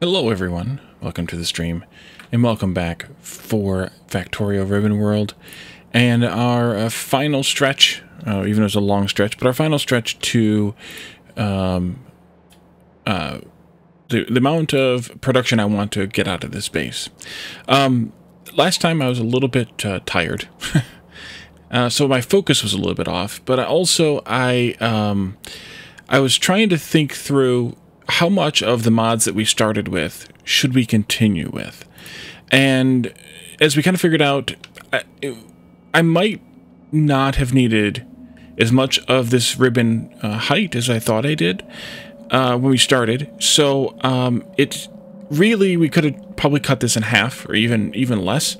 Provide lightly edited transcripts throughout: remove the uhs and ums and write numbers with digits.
Hello everyone, welcome to the stream, and welcome back for Factorio Ribbon World, and our final stretch, even though it's a long stretch, but our final stretch to the amount of production I want to get out of this base. Last time I was a little bit tired, so my focus was a little bit off, but I was trying to think through how much of the mods that we started with should we continue with. And as we kind of figured out, I might not have needed as much of this ribbon height as I thought I did when we started. So we could have probably cut this in half or even less,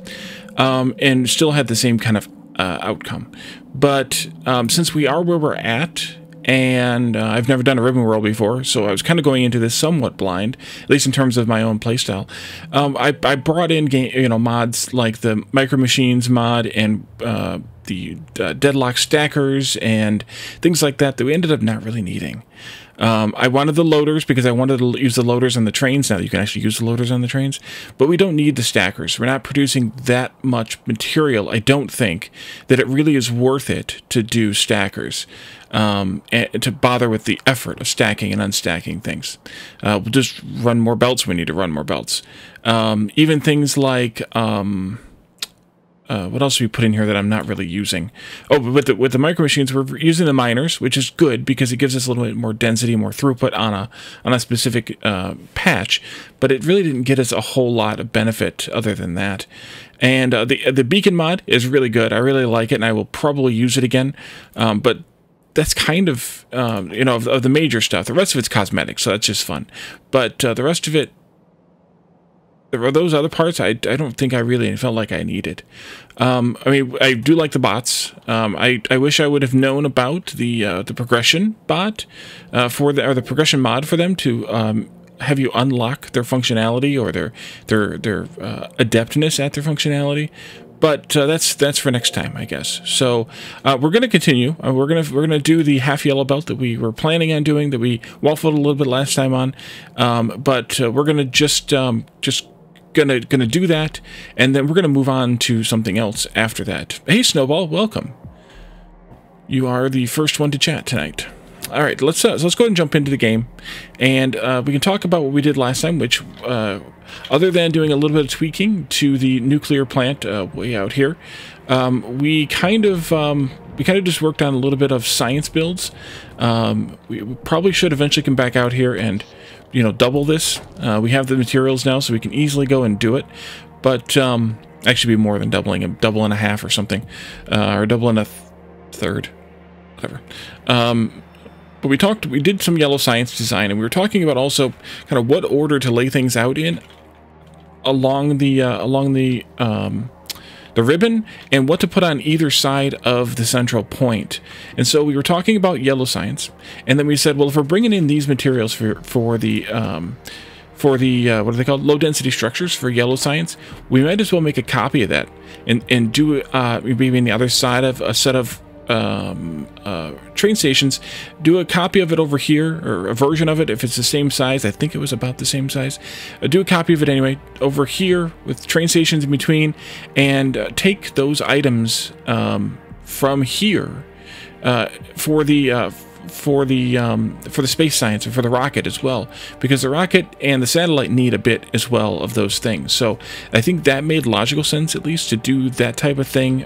and still had the same kind of outcome. But since we are where we're at, and I've never done a Ribbon World before, so I was kind of going into this somewhat blind, at least in terms of my own playstyle. I brought in mods like the Micro Machines mod and the Deadlock Stackers and things like that we ended up not really needing. I wanted the loaders because I wanted to use the loaders on the trains. Now you can actually use the loaders on the trains, but we don't need the stackers. We're not producing that much material. I don't think that it really is worth it to do stackers, and to bother with the effort of stacking and unstacking things. We'll just run more belts when we need to run more belts. Even things like what else do we put in here that I'm not really using? Oh, but with the Micro Machines, we're using the miners, which is good because it gives us a little bit more density, more throughput on a specific patch. But it really didn't get us a whole lot of benefit other than that. And the beacon mod is really good. I really like it, and I will probably use it again. But that's kind of of the major stuff. The rest of it's cosmetic, so that's just fun. But the rest of it, those other parts, I don't think I really felt like I needed. I mean, I do like the bots. I wish I would have known about the progression bot or the progression mod for them to have you unlock their functionality or their adeptness at their functionality. But that's for next time, I guess. So we're going to continue. We're gonna do the half yellow belt that we were planning on doing, that we waffled a little bit last time on. But we're gonna just gonna do that, and then we're gonna move on to something else after that. Hey, Snowball, welcome. You are the first one to chat tonight. All right, let's go ahead and jump into the game, and we can talk about what we did last time, which other than doing a little bit of tweaking to the nuclear plant way out here, we kind of just worked on a little bit of science builds. We probably should eventually come back out here and double this. We have the materials now, so we can easily go and do it. But actually, be more than doubling, a double and a half or something, or double and a third, whatever. But we did some yellow science design, and we were talking about also kind of what order to lay things out in along the ribbon, and what to put on either side of the central point. And so we were talking about yellow science, and then we said, well, if we're bringing in these materials for the what are they called, low density structures for yellow science, we might as well make a copy of that and do maybe on the other side of a set of train stations, do a copy of it over here, or a version of it if it's the same size. I think it was about the same size. Do a copy of it anyway over here with train stations in between, and take those items from here for the space science and for the rocket as well, because the rocket and the satellite need a bit as well of those things. So I think that made logical sense, at least, to do that type of thing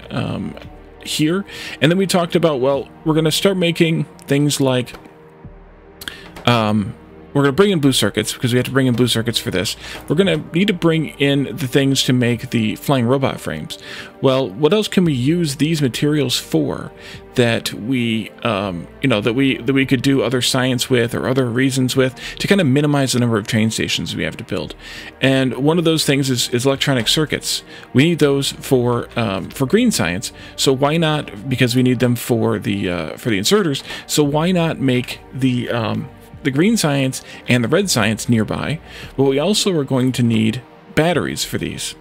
here. And then we talked about, well, we're going to start making things like we're going to bring in blue circuits, because we have to bring in blue circuits for this. We're going to need to bring in the things to make the flying robot frames. Well, what else can we use these materials for that we that we could do other science with, or other reasons with, to kind of minimize the number of train stations we have to build? And one of those things is electronic circuits. We need those for green science. So why not? Because we need them for the inserters. So why not make the green science and the red science nearby? But we also are going to need batteries for these.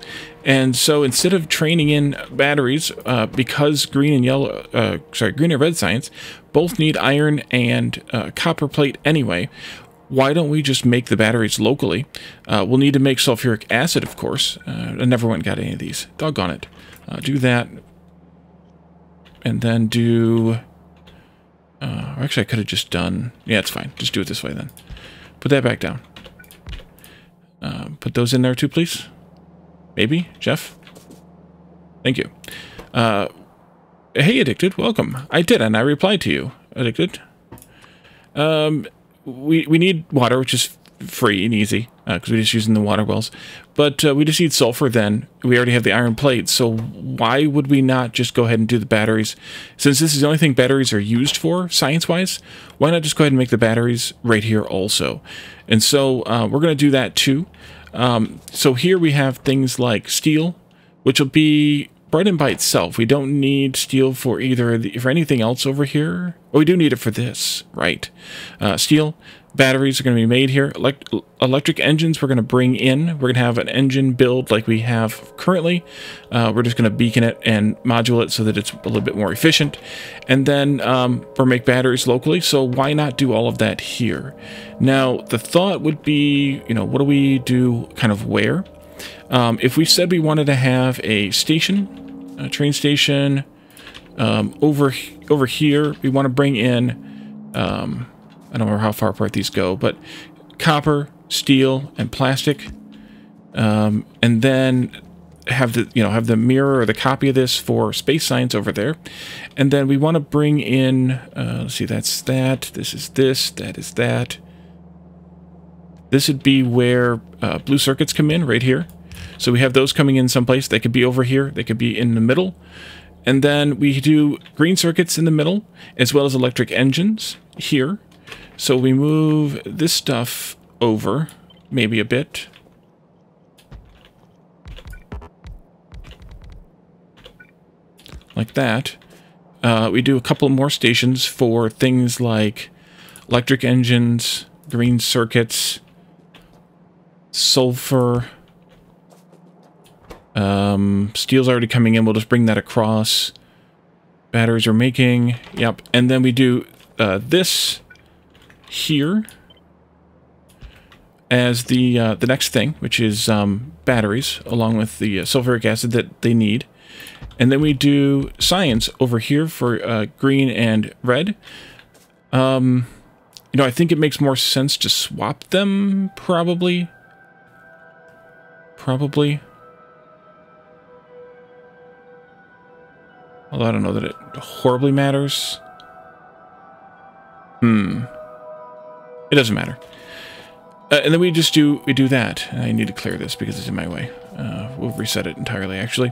And so instead of training in batteries, because green and red science both need iron and copper plate anyway, why don't we just make the batteries locally? We'll need to make sulfuric acid, of course. I never went and got any of these. Doggone it. Do that. And then do... actually, I could have just done... Yeah, it's fine. Just do it this way then. Put that back down. Put those in there too, please. Maybe, Jeff? Thank you. Hey, Addicted, welcome. I did, and I replied to you, Addicted. We need water, which is free and easy, because we're just using the water wells. But we just need sulfur then. We already have the iron plate, so why would we not just go ahead and do the batteries? Since this is the only thing batteries are used for, science-wise, why not just go ahead and make the batteries right here also? And so we're going to do that too. So here we have things like steel, which will be brought in by itself. We don't need steel for for anything else over here. Oh, we do need it for this, right? Steel, batteries are going to be made here. Electric engines we're going to bring in. We're going to have an engine build like we have currently. We're just going to beacon it and module it so that it's a little bit more efficient. And then we'll make batteries locally, so why not do all of that here? Now, the thought would be, you know, what do we do kind of where? If we said we wanted to have a station, a train station, over here, we want to bring in, I don't know how far apart these go, but copper, steel, and plastic, and then have the mirror or the copy of this for space science over there, and then we want to bring in, let's see, that's that, this is this, that is that. This would be where blue circuits come in, right here. So we have those coming in someplace. They could be over here. They could be in the middle. And then we do green circuits in the middle, as well as electric engines here. So we move this stuff over, maybe a bit. Like that. We do a couple more stations for things like electric engines, green circuits, sulfur. Steel's already coming in. We'll just bring that across. Batteries are making. Yep. And then we do this here as the next thing, which is batteries, along with the sulfuric acid that they need. And then we do science over here for green and red. You know, I think it makes more sense to swap them, probably. Although I don't know that it horribly matters. It doesn't matter. And then we do that. I need to clear this because it's in my way. We'll reset it entirely, actually.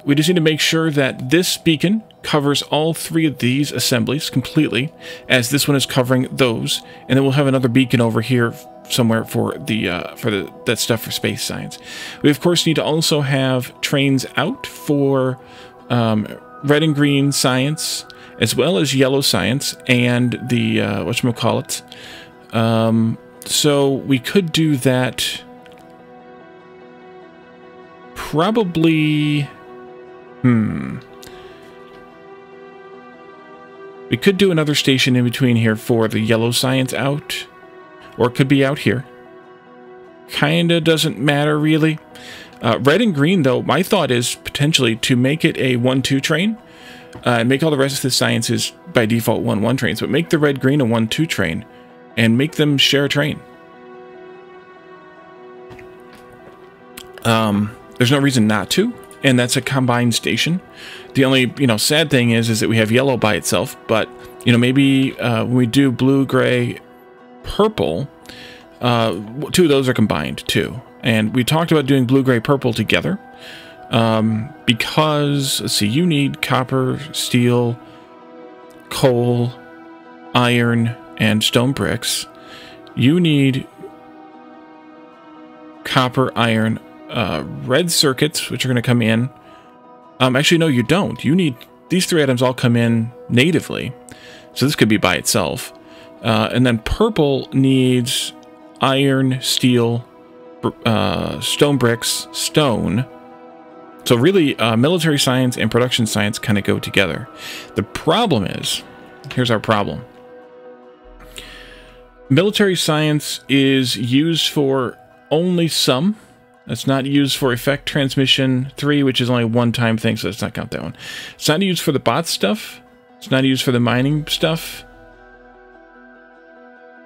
We just need to make sure that this beacon covers all three of these assemblies completely, as this one is covering those. And then we'll have another beacon over here somewhere for that stuff for space science. We of course need to also have trains out for red and green science, as well as yellow science, and the whatchamacallit. So we could do that probably. We could do another station in between here for the yellow science out, or it could be out here. Kinda doesn't matter really. Red and green, though, my thought is potentially to make it a 1-2 train, and make all the rest of the sciences by default 1-1 trains, but make the red-green a 1-2 train, and make them share a train. There's no reason not to, and that's a combined station. The only, sad thing is that we have yellow by itself, but, maybe when we do blue, gray, purple, two of those are combined, too. And we talked about doing blue, gray, purple together, because, let's see, you need copper, steel, coal, iron, and stone bricks. You need copper, iron, red circuits, which are going to come in. Actually, no, you don't. You need, these three items all come in natively. So this could be by itself. And then purple needs iron, steel, stone bricks, stone. So really, military science and production science kind of go together. The problem is, here's our problem. Military science is used for only some. It's not used for effect transmission 3, which is only a one-time thing, so let's not count that one. It's not used for the bot stuff. It's not used for the mining stuff.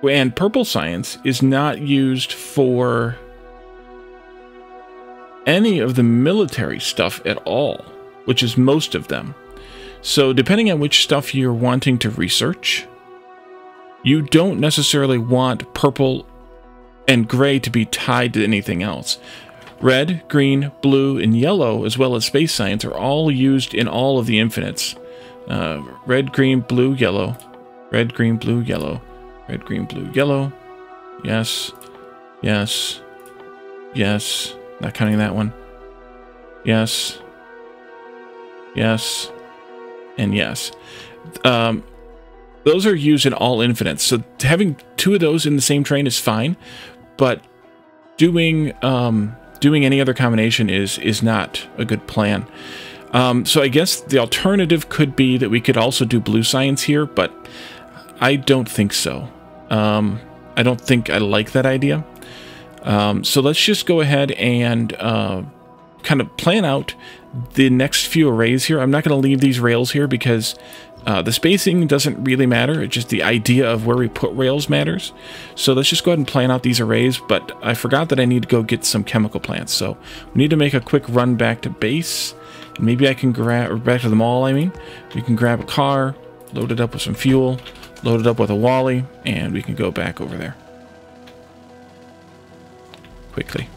And purple science is not used for any of the military stuff at all, which is most of them. So depending on which stuff you're wanting to research, you don't necessarily want purple and gray to be tied to anything else. Red, green, blue, and yellow, as well as space science, are all used in all of the infinites. Red, green, blue, yellow. Red, green, blue, yellow. Red, green, blue, yellow. Yes. Yes. Yes. Not counting that one. Yes. Yes. And yes. Those are used in all infinites. So having two of those in the same train is fine, but doing any other combination is not a good plan. So I guess the alternative could be that we could also do blue science here, but I don't think so. I don't think I like that idea. So let's just go ahead and kind of plan out the next few arrays here. I'm not going to leave these rails here because the spacing doesn't really matter. It's just the idea of where we put rails matters. So let's just go ahead and plan out these arrays, but I forgot that I need to go get some chemical plants. So we need to make a quick run back to base. And maybe I can grab, or back to the mall, I mean. We can grab a car, load it up with some fuel, load it up with a Wally, and we can go back over there. Quickly.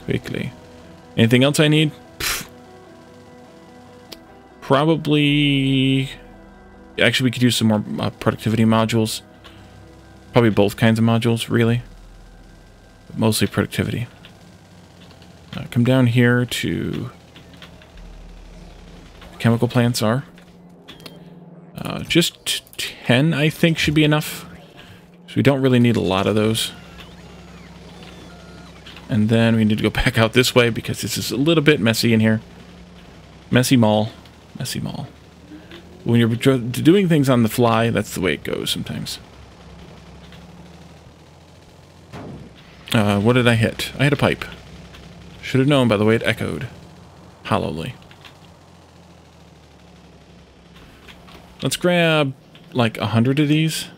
Quickly. Anything else I need? Pfft. Probably... Actually, we could use some more productivity modules. Probably both kinds of modules, really. But mostly productivity. Come down here to... chemical plants are. Just 10, I think, should be enough. So we don't really need a lot of those. And then we need to go back out this way because this is a little bit messy in here. Messy mall. Messy mall. When you're doing things on the fly, that's the way it goes sometimes. What did I hit? I hit a pipe. Should have known by the way it echoed. Hollowly. Let's grab like 100 of these.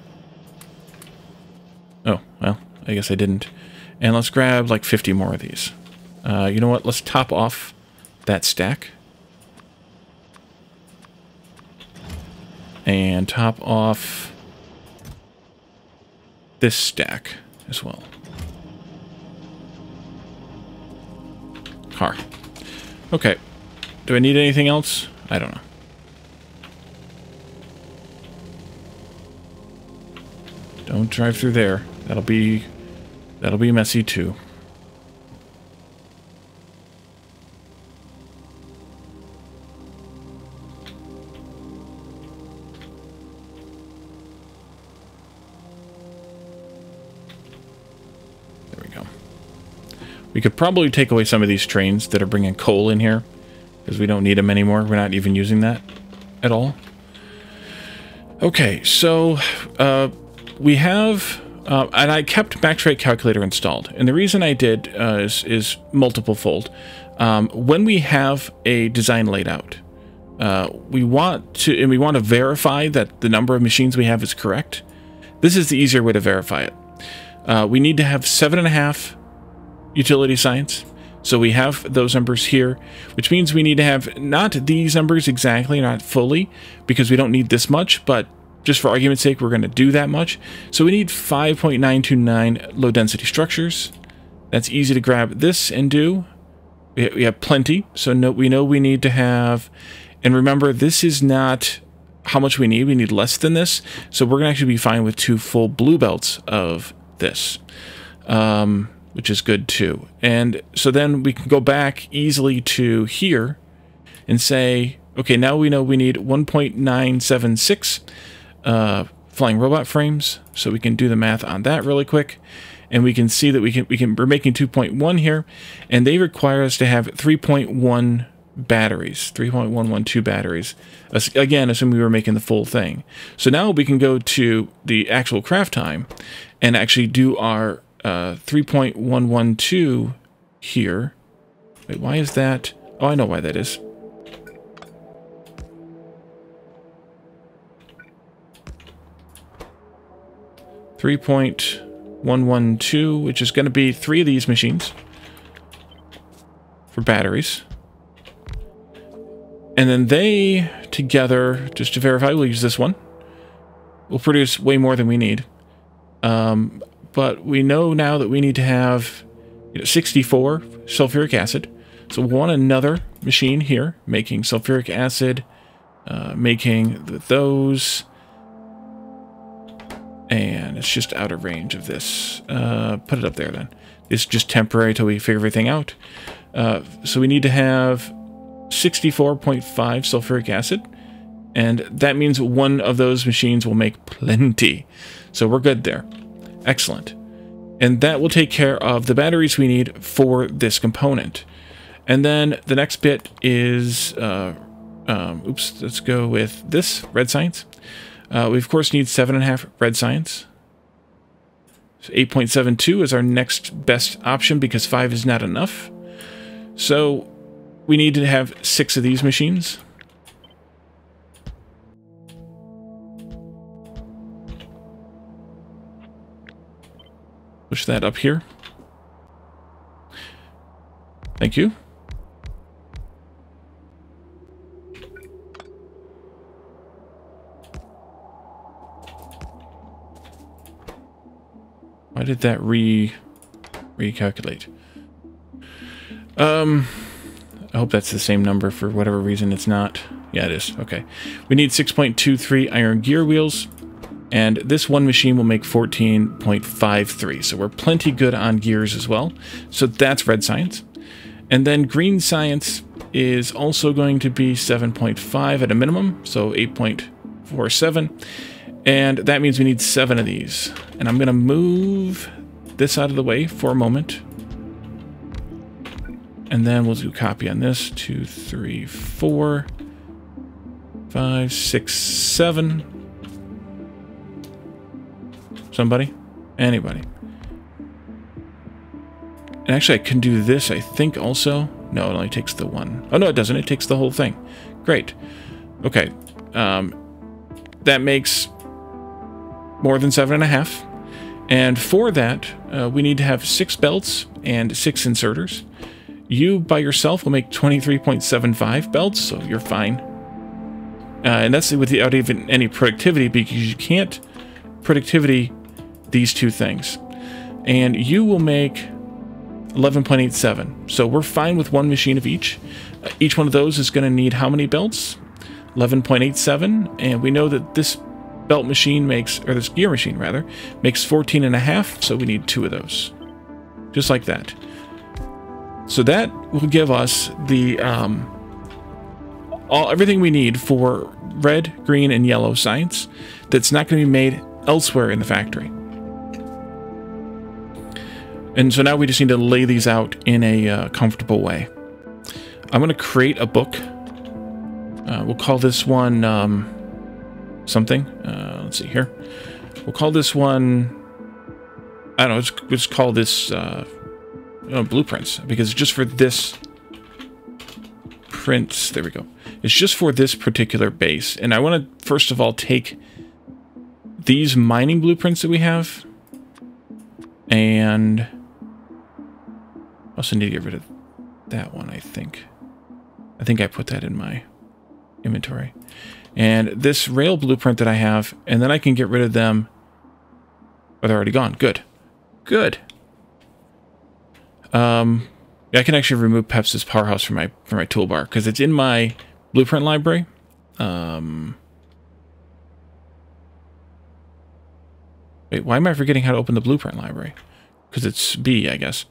Oh, well, I guess I didn't. And let's grab like 50 more of these. You know what? Let's top off that stack. And top off this stack as well. Car. Okay. Do I need anything else? I don't know. Don't drive through there. That'll be messy too. There we go. We could probably take away some of these trains that are bringing coal in here because we don't need them anymore. We're not even using that at all. Okay, so we have, and I kept Backtrack Calculator installed. And the reason I did is multiple-fold. When we have a design laid out, we want to verify that the number of machines we have is correct. This is the easier way to verify it. We need to have 7.5 utility science. So we have those numbers here, which means we need to have not these numbers exactly, not fully, because we don't need this much, but just for argument's sake, we're going to do that much. So we need 5.929 low-density structures. That's easy to grab this and do. We have plenty, so we know we need to have... And remember, this is not how much we need. We need less than this. So we're going to actually be fine with 2 full blue belts of this, which is good too. And so then we can go back easily to here and say, okay, now we know we need 1.976 flying robot frames, so we can do the math on that really quick, and we can see that we're making 2.1 here, and they require us to have 3.1 batteries, 3.112 batteries. Again, assuming we were making the full thing. So now we can go to the actual craft time, and actually do our 3.112 here. Wait, why is that? Oh, I know why that is. .112, which is going to be 3 of these machines for batteries. And then they, together, just to verify, we'll use this one. We'll produce way more than we need. But we know now that we need to have 64 sulfuric acid. So we'll want another machine here, making sulfuric acid, making those... And it's just out of range of this. Put it up there then. It's just temporary till we figure everything out. So we need to have 64.5 sulfuric acid. And that means one of those machines will make plenty. So we're good there. Excellent. And that will take care of the batteries we need for this component. And then the next bit is... oops, let's go with this, red science. We, of course, need 7.5 red science. So 8.72 is our next best option because 5 is not enough. So we need to have 6 of these machines. Push that up here. Thank you. Why did that recalculate? I hope that's the same number for whatever reason it's not. Yeah, it is. Okay. We need 6.23 iron gear wheels, and this one machine will make 14.53. So we're plenty good on gears as well. So that's red science. And then green science is also going to be 7.5 at a minimum, so 8.47. And that means we need 7 of these. And I'm going to move this out of the way for a moment. And then we'll do copy on this. 2, 3, 4, 5, 6, 7. Somebody? Anybody? And actually, I can do this, I think, also. No, it only takes the one. Oh, no, it doesn't. It takes the whole thing. Great. Okay. That makes... more than 7.5. And for that, we need to have 6 belts and 6 inserters. You, by yourself, will make 23.75 belts, so you're fine. And that's without even any productivity, because you can't productivity these 2 things. And you will make 11.87. So we're fine with 1 machine of each. Each one of those is going to need how many belts? 11.87. And we know that this belt machine makes, or this gear machine rather, makes 14.5, so we need 2 of those. Just like that. So that will give us the everything we need for red, green, and yellow science that's not going to be made elsewhere in the factory. And so now we just need to lay these out in a comfortable way. I'm going to create a book. We'll call this one something. Let's see here. We'll call this one... I don't know, let's call this blueprints, because it's just for this prints. There we go. It's just for this particular base. And I want to, first of all, take these mining blueprints that we have, and also need to get rid of that one, I think. I think I put that in my inventory. And this rail blueprint that I have, and then I can get rid of them. Oh, they're already gone. Good. Good. Yeah, I can actually remove Peps's powerhouse from my toolbar, because it's in my blueprint library. Wait, why am I forgetting how to open the blueprint library? Because it's B, I guess.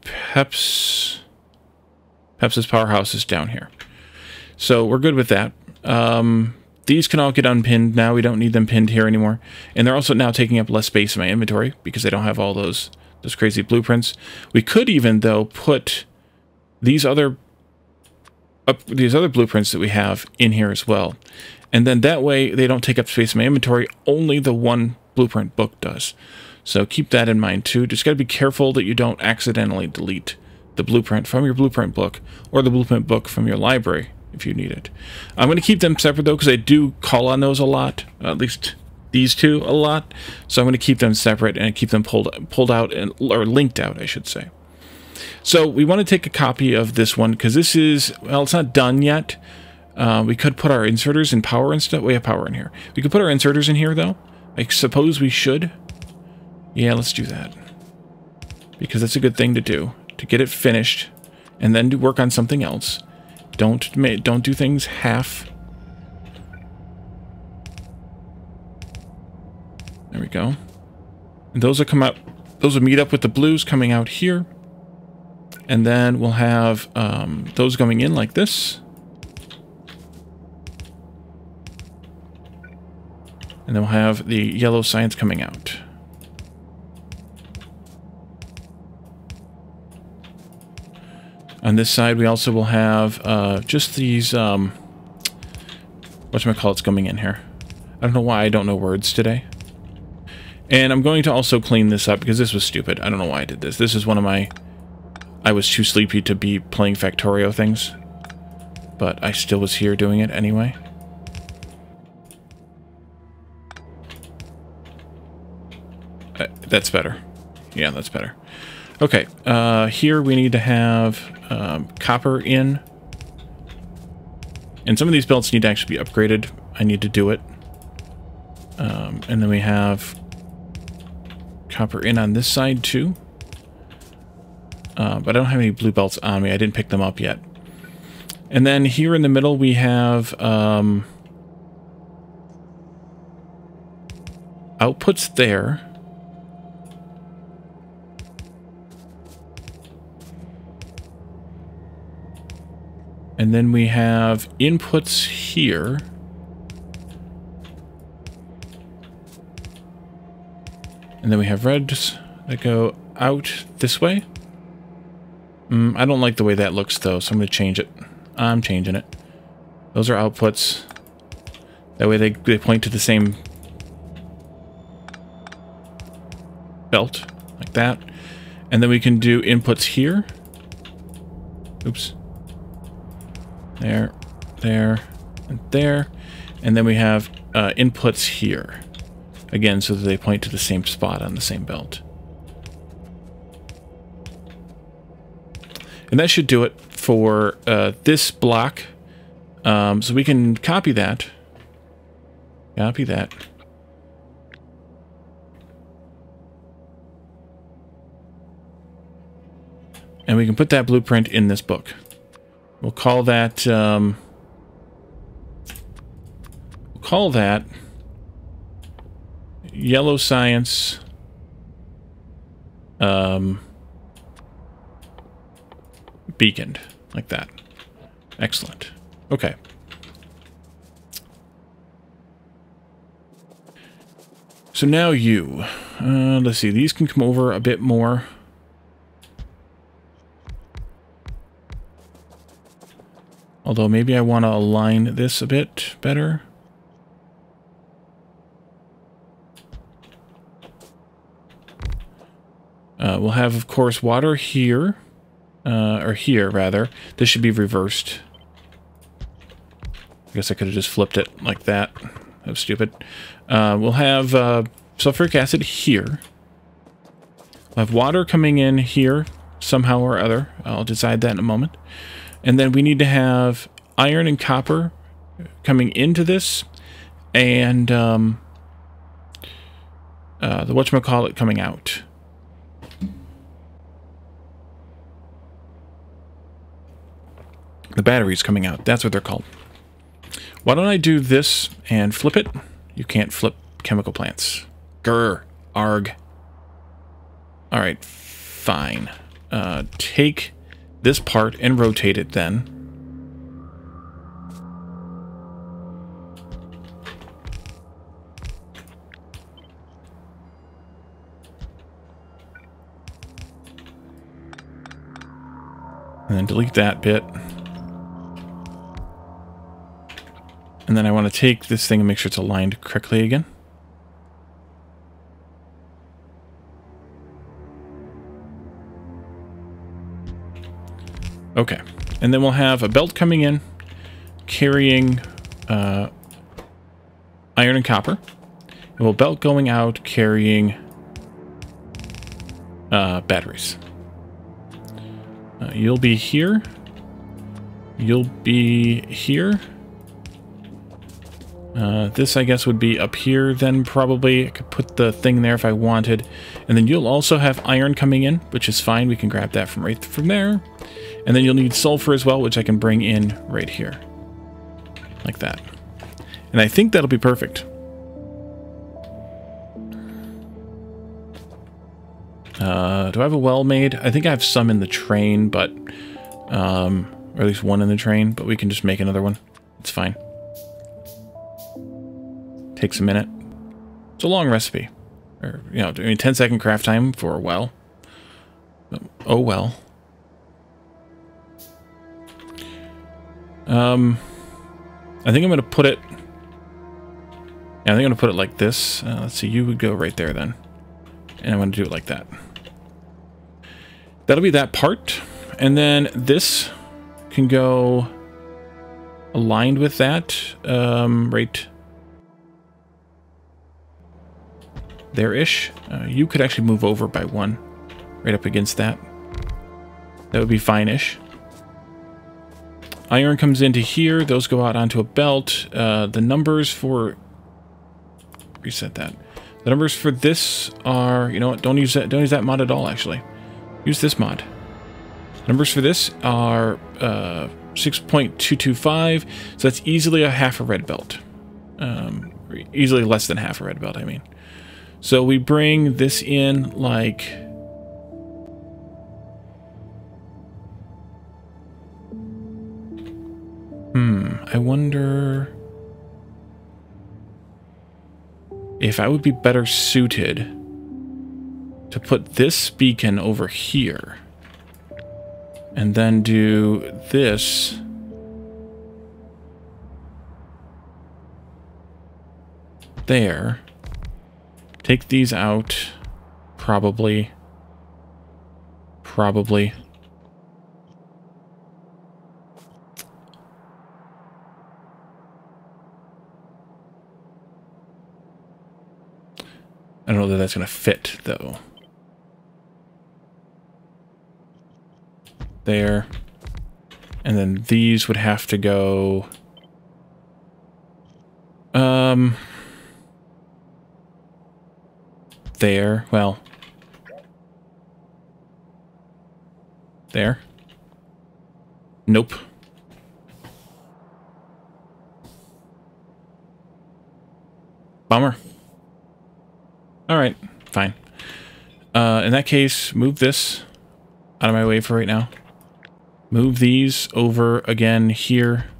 Peps's powerhouse is down here. So we're good with that. These can all get unpinned now. We don't need them pinned here anymore. And they're also now taking up less space in my inventory because I don't have all those crazy blueprints. We could even, though, put these other blueprints that we have in here as well. And then that way they don't take up space in my inventory. Only the one blueprint book does. So keep that in mind too. Just got to be careful that you don't accidentally delete the blueprint from your blueprint book or the blueprint book from your library if you need it. I'm going to keep them separate though, because I do call on those a lot, at least these two a lot. So I'm going to keep them separate and keep them pulled out or linked out, I should say. So we want to take a copy of this one because this is, well, it's not done yet. We could put our inserters in power and stuff. We have power in here. We could put our inserters in here though. I suppose we should. Yeah, let's do that. Because that's a good thing to do. To get it finished and then to work on something else. Don't do things half. There we go. And those will come up. Those will meet up with the blues coming out here. And then we'll have those going in like this. And then we'll have the yellow science coming out. On this side, we also will have just these, whatchamacallits going in here. I don't know why I don't know words today. And I'm going to also clean this up because this was stupid. I don't know why I did this. This is one of my... I was too sleepy to be playing Factorio things. But I still was here doing it anyway. That's better. Yeah, that's better. Okay, here we need to have copper in. And some of these belts need to actually be upgraded. I need to do it. And then we have copper in on this side too. But I don't have any blue belts on me. I didn't pick them up yet. And then here in the middle we have outputs there. And then we have inputs here. And then we have reds that go out this way. I don't like the way that looks though, so I'm going to change it. I'm changing it. Those are outputs. That way they point to the same belt, like that. And then we can do inputs here. Oops. There, there, and there. And then we have inputs here. Again, so that they point to the same spot on the same belt. And that should do it for this block. So we can copy that. Copy that. And we can put that blueprint in this book. We'll call that yellow science beaconed, like that. Excellent. Okay. So now you, let's see, these can come over a bit more. Although maybe I want to align this a bit better. We'll have, of course, water here. Or here, rather. This should be reversed. I guess I could have just flipped it like that. That was stupid. We'll have sulfuric acid here. We'll have water coming in here somehow or other. I'll decide that in a moment. And then we need to have iron and copper coming into this, and the whatchamacallit coming out. The batteries coming out. That's what they're called. Why don't I do this and flip it? You can't flip chemical plants. Grr. Arg. Alright, fine. Take this part and rotate it then. And then delete that bit. And then I want to take this thing and make sure it's aligned correctly again. Okay. And then we'll have a belt coming in, carrying iron and copper. And we'll belt going out, carrying batteries. You'll be here. You'll be here. This, I guess, would be up here then, probably. I could put the thing there if I wanted. And then you'll also have iron coming in, which is fine. We can grab that from right from there. And then you'll need sulfur as well, which I can bring in right here. Like that. And I think that'll be perfect. Do I have a well made? I think I have some in the train, but... or at least one in the train, but we can just make another one. It's fine. Takes a minute. It's a long recipe. Or, you know, 10-second craft time for a well. Oh well. I think I'm going to put it... Yeah, I think I'm going to put it like this. Let's see, you would go right there then. And I'm going to do it like that. That'll be that part. And then this can go aligned with that. Right there-ish. You could actually move over by one. Right up against that. That would be fine-ish. Iron comes into here. Those go out onto a belt. The numbers for... Reset that. The numbers for this are... You know what? Don't use that mod at all, actually. Use this mod. Numbers for this are 6.225. So that's easily a half a red belt. Easily less than half a red belt, I mean. So we bring this in like... I wonder if I would be better suited to put this beacon over here and then do this there. Take these out, probably. I don't know that that's going to fit, though. There. And then these would have to go... there. Well. There. Nope. Bummer. Alright, fine. In that case, move this out of my way for right now. Move these over again here.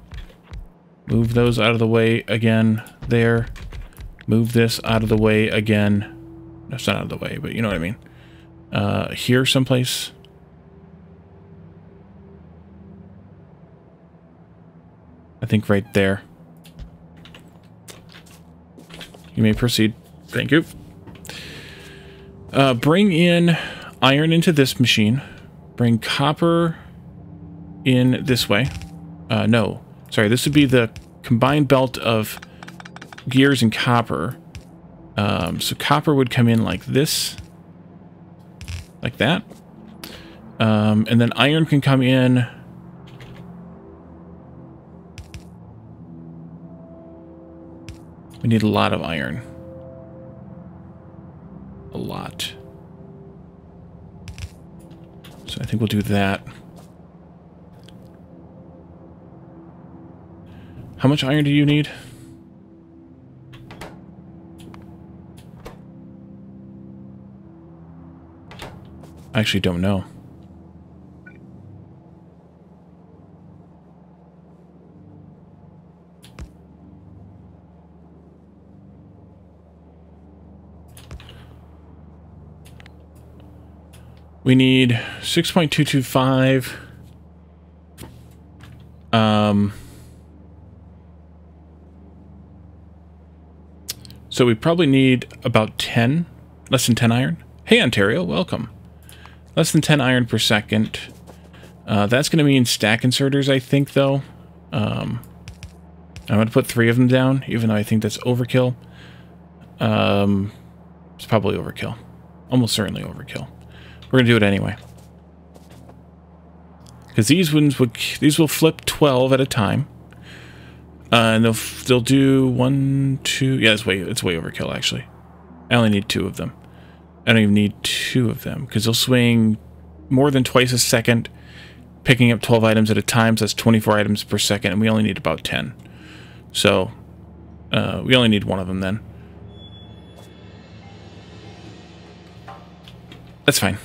Move those out of the way again there. Move this out of the way again. That's not out of the way, but you know what I mean. Here someplace. I think right there. You may proceed. Thank you. Bring in iron into this machine. Bring copper in this way. No. Sorry, this would be the combined belt of gears and copper. So copper would come in like this. Like that. And then iron can come in... We need a lot of iron. A lot. So I think we'll do that. How much iron do you need? I actually don't know. We need 6.225. So we probably need about 10, less than 10 iron. Hey, Ontario, welcome. Less than 10 iron per second. That's going to mean stack inserters, I think, though. I'm going to put 3 of them down, even though I think that's overkill. It's probably overkill. Almost certainly overkill. We're going to do it anyway. Because these will flip 12 at a time. And they'll do 1, 2... Yeah, it's way overkill, actually. I only need 2 of them. I don't even need 2 of them, because they'll swing more than twice a second, picking up 12 items at a time, so that's 24 items per second, and we only need about 10. So, we only need 1 of them then. That's fine.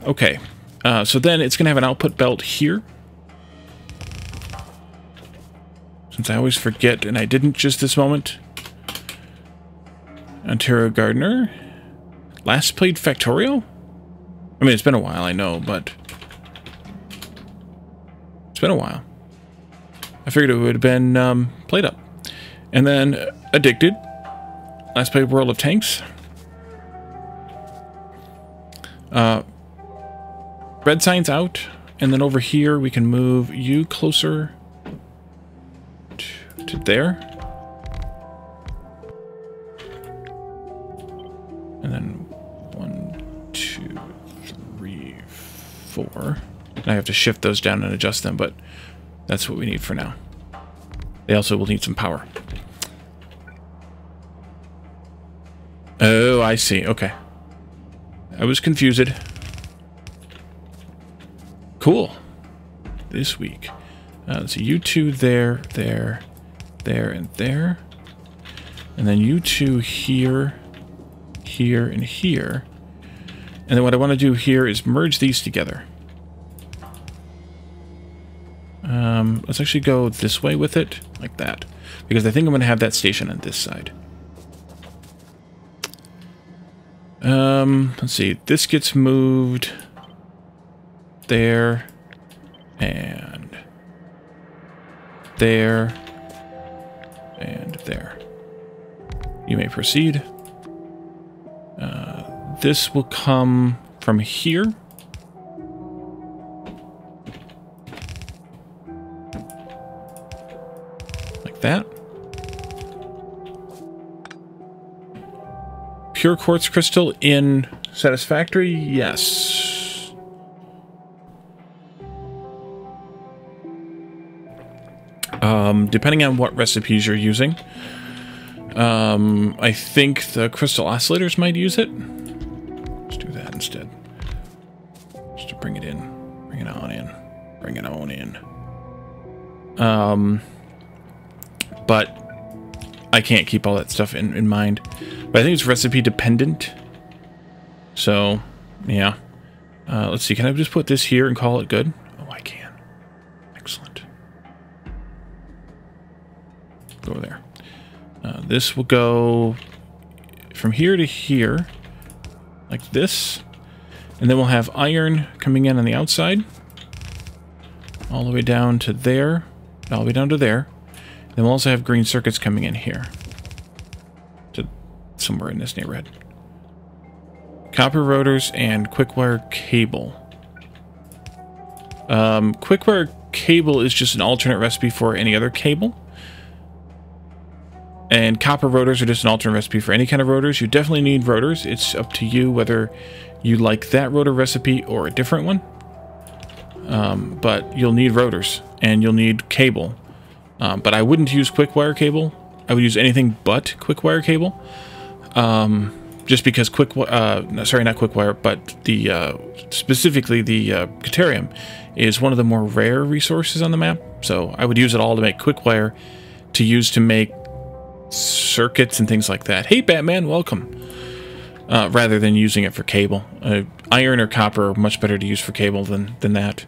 Okay. So then it's going to have an output belt here. Since I always forget, and I didn't just this moment. Ontario Gardener. Last played Factorio? I mean, it's been a while, I know, but... It's been a while. I figured it would have been played up. And then Addicted. Last played World of Tanks. Red sign's out. And then over here, we can move you closer to there. And then 1, 2, 3, 4. And I have to shift those down and adjust them, but that's what we need for now. They also will need some power. Oh, I see. Okay. I was confused. Cool. This week. Let's see. You 2 there, there, there, and there. And then you 2 here, here, and here. And then what I want to do here is merge these together. Let's actually go this way with it, like that. Because I think I'm going to have that station on this side. Let's see. This gets moved there and there and there. You may proceed. This will come from here. Like that. Pure quartz crystal in Satisfactory? Yes. Depending on what recipes you're using. I think the crystal oscillators might use it. Let's do that instead. Just to bring it in. Bring it on in. Bring it on in. But I can't keep all that stuff in mind. But I think it's recipe dependent. So, yeah. Let's see. Can I just put this here and call it good? Oh, I can. Excellent. Go over there. This will go from here to here, like this. And then we'll have iron coming in on the outside. All the way down to there. All the way down to there. Then we'll also have green circuits coming in here. To somewhere in this neighborhood. Copper rotors and quickwire cable. Quickwire cable is just an alternate recipe for any other cable. And copper rotors are just an alternate recipe for any kind of rotors. You definitely need rotors. It's up to you whether you like that rotor recipe or a different one. But you'll need rotors and you'll need cable. But I wouldn't use quickwire cable. I would use anything but quickwire cable. Just because sorry, not quickwire, but the specifically the Caterium is one of the more rare resources on the map. So I would use it all to make quickwire to use to make circuits and things like that. Hey, Batman, welcome. Rather than using it for cable. Iron or copper are much better to use for cable than that.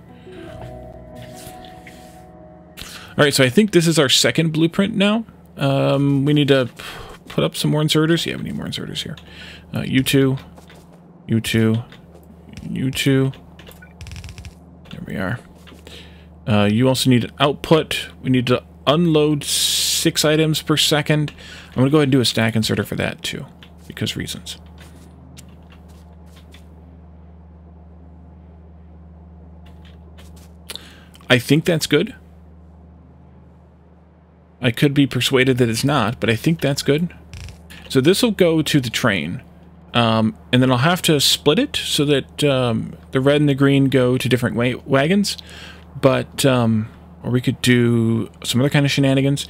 Alright, so I think this is our second blueprint now. We need to put up some more inserters. Yeah, we need more inserters here. You two. You two. You two. There we are. You also need an output. We need to unload 6 items per second. I'm going to go ahead and do a stack inserter for that too, because reasons. I think that's good. I could be persuaded that it's not, but I think that's good. So this will go to the train. And then I'll have to split it so that the red and the green go to different wagons. But, or we could do some other kind of shenanigans.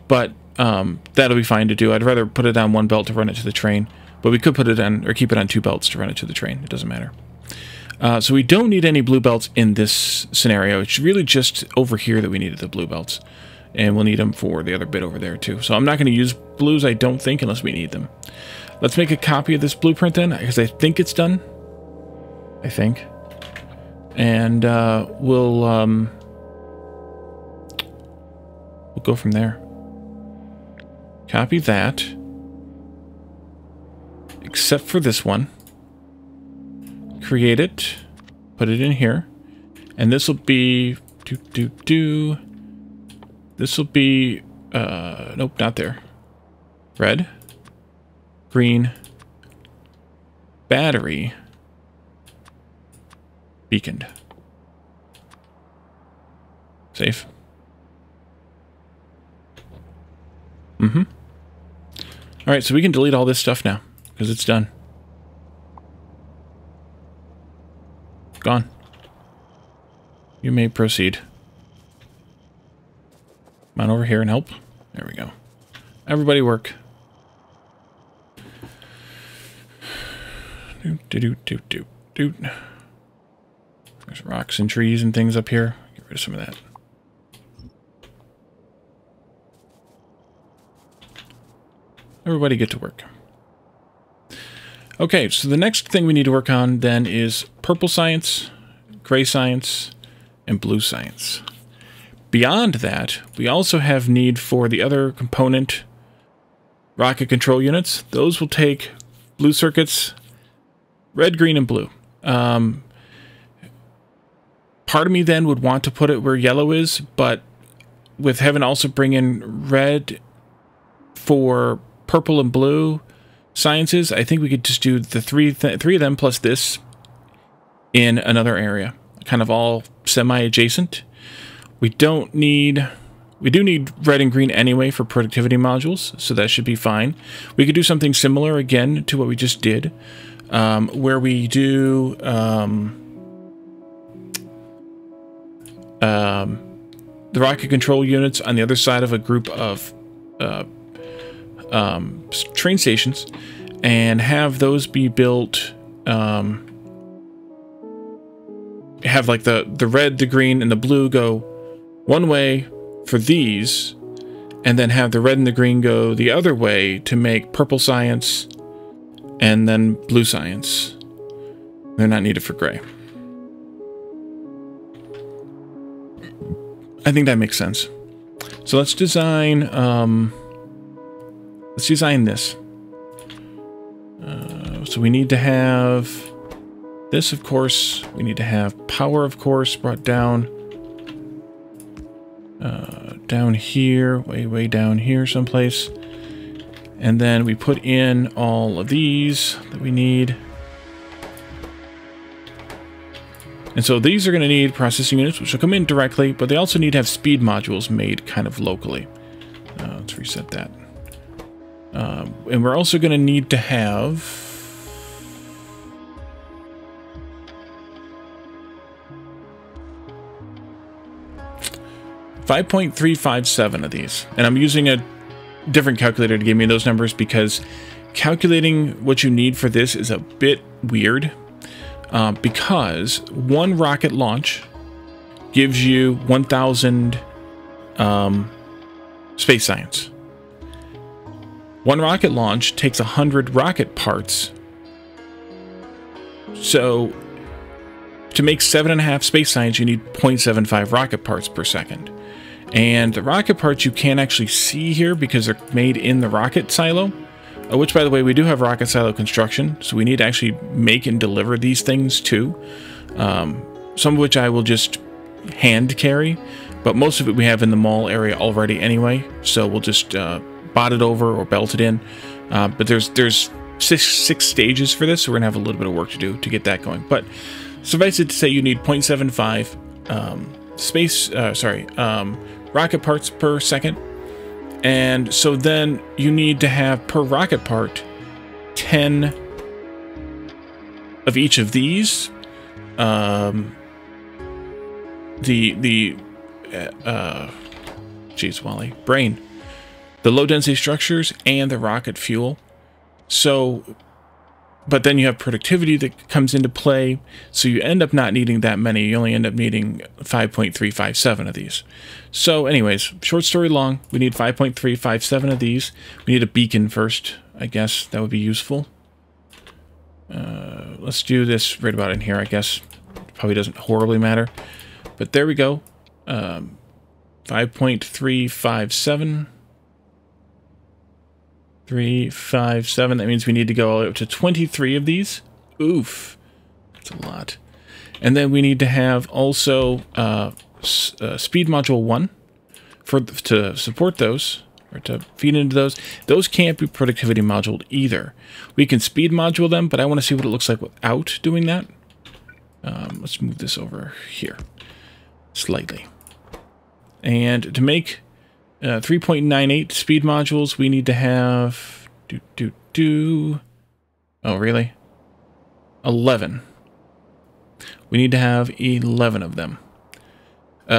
But that'll be fine to do. I'd rather put it on one belt to run it to the train. But we could put it on, or keep it on 2 belts to run it to the train. It doesn't matter. So we don't need any blue belts in this scenario. It's really just over here that we needed the blue belts. And we'll need them for the other bit over there too. So I'm not going to use blues, I don't think, unless we need them. Let's make a copy of this blueprint then, because I think it's done. I think. And we'll go from there. Copy that. Except for this one. Create it. Put it in here. And this will be... This will be... nope, not there. Red. Green. Battery. Beaconed. Safe. Mm-hmm. Alright, so we can delete all this stuff now, because it's done. Gone. You may proceed. Come on over here and help. There we go. Everybody work. Doot. There's rocks and trees and things up here. Get rid of some of that. Everybody get to work. Okay, so the next thing we need to work on then is purple science, gray science, and blue science. Beyond that, we also have need for the other component rocket control units. Those will take blue circuits, red, green, and blue. Part of me then would want to put it where yellow is, but with having also bring in red for purple and blue sciences, I think we could just do the three of them plus this in another area, kind of all semi-adjacent. We do need red and green anyway for productivity modules, so that should be fine. We could do something similar again to what we just did, where we do the rocket control units on the other side of a group of train stations, and have those be built, have like the red, the green, and the blue go one way for these, and then have the red and the green go the other way to make purple science and then blue science. They're not needed for gray. I think that makes sense. So let's design this. So we need to have this, of course. We need to have power, of course, brought down down here, way down here someplace. And then we put in all of these that we need. And so these are going to need processing units, which will come in directly, but they also need to have speed modules made kind of locally. Let's reset that. And we're also going to need to have... 5.357 of these. And I'm using a different calculator to give me those numbers because calculating what you need for this is a bit weird. Because one rocket launch gives you 1,000 space science. One rocket launch takes 100 rocket parts. So to make 7.5 space science, you need 0.75 rocket parts per second. And the rocket parts you can't actually see here because they're made in the rocket silo, which, by the way, we do have rocket silo construction, so we need to actually make and deliver these things too. Some of which I will just hand carry, but most of it we have in the mall area already anyway, so we'll just bot it over or belt it in. But there's six stages for this, so we're going to have a little bit of work to do to get that going. But suffice it to say you need 0.75 rocket parts per second. And so then you need to have per rocket part 10 of each of these. Geez, Wally, brain. The low density structures and the rocket fuel. So, but then you have productivity that comes into play. So you end up not needing that many. You only end up needing 5.357 of these. So anyways, short story long, we need 5.357 of these. We need a beacon first, I guess. That would be useful. Let's do this right about in here, I guess. Probably doesn't horribly matter. But there we go. 5.357. 357. That means we need to go up to 23 of these. Oof. That's a lot. And then we need to have also speed module 1 to support those, or to feed into those. Those can't be productivity moduled either. We can speed module them, but I want to see what it looks like without doing that. Let's move this over here slightly. And to make 3.98 speed modules, we need to have oh, really? 11. We need to have 11 of them.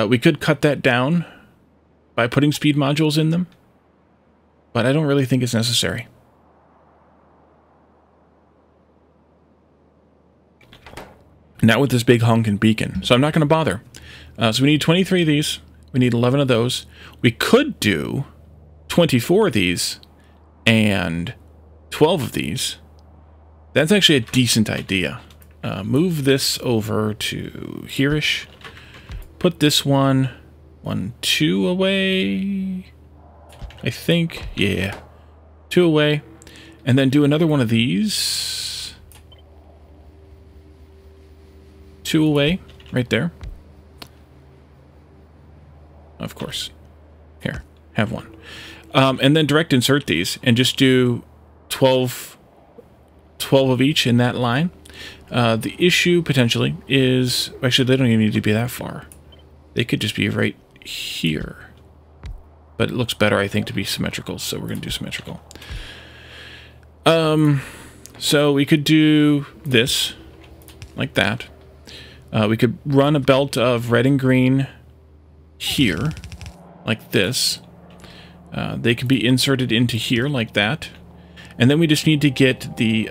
We could cut that down by putting speed modules in them, but I don't really think it's necessary. Not with this big honking beacon, so I'm not going to bother. So we need 23 of these. We need 11 of those. We could do 24 of these and 12 of these. That's actually a decent idea. Move this over to here-ish. Put this one, 2 away. I think, yeah. 2 away. And then do another one of these. 2 away, right there. Of course. Here, have one. And then direct insert these and just do 12 of each in that line. The issue, potentially, is... Actually, they don't even need to be that far. They could just be right here. But it looks better, I think, to be symmetrical, so we're going to do symmetrical. So we could do this, like that. We could run a belt of red and green here, like this. They can be inserted into here, like that. And then we just need to get the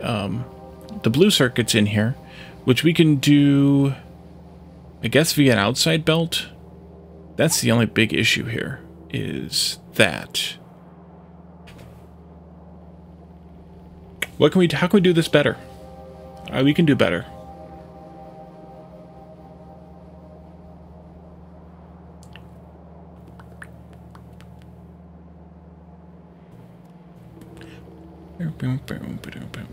blue circuits in here, which we can do, I guess, via an outside belt. That's the only big issue here, is that. How can we do this better? We can do better.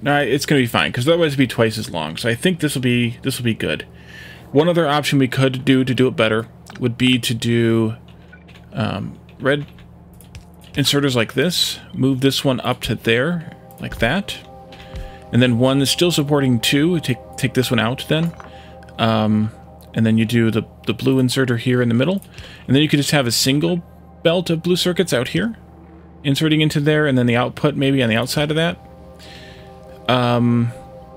Nah, it's gonna be fine because otherwise it'd be twice as long. So I think this will be good. One other option we could do to do it better would be to do red inserters like this. Move this one up to there, like that, and then one is still supporting 2. Take this one out then, and then you do the blue inserter here in the middle, and then you could just have a single belt of blue circuits out here, inserting into there, and then the output maybe on the outside of that.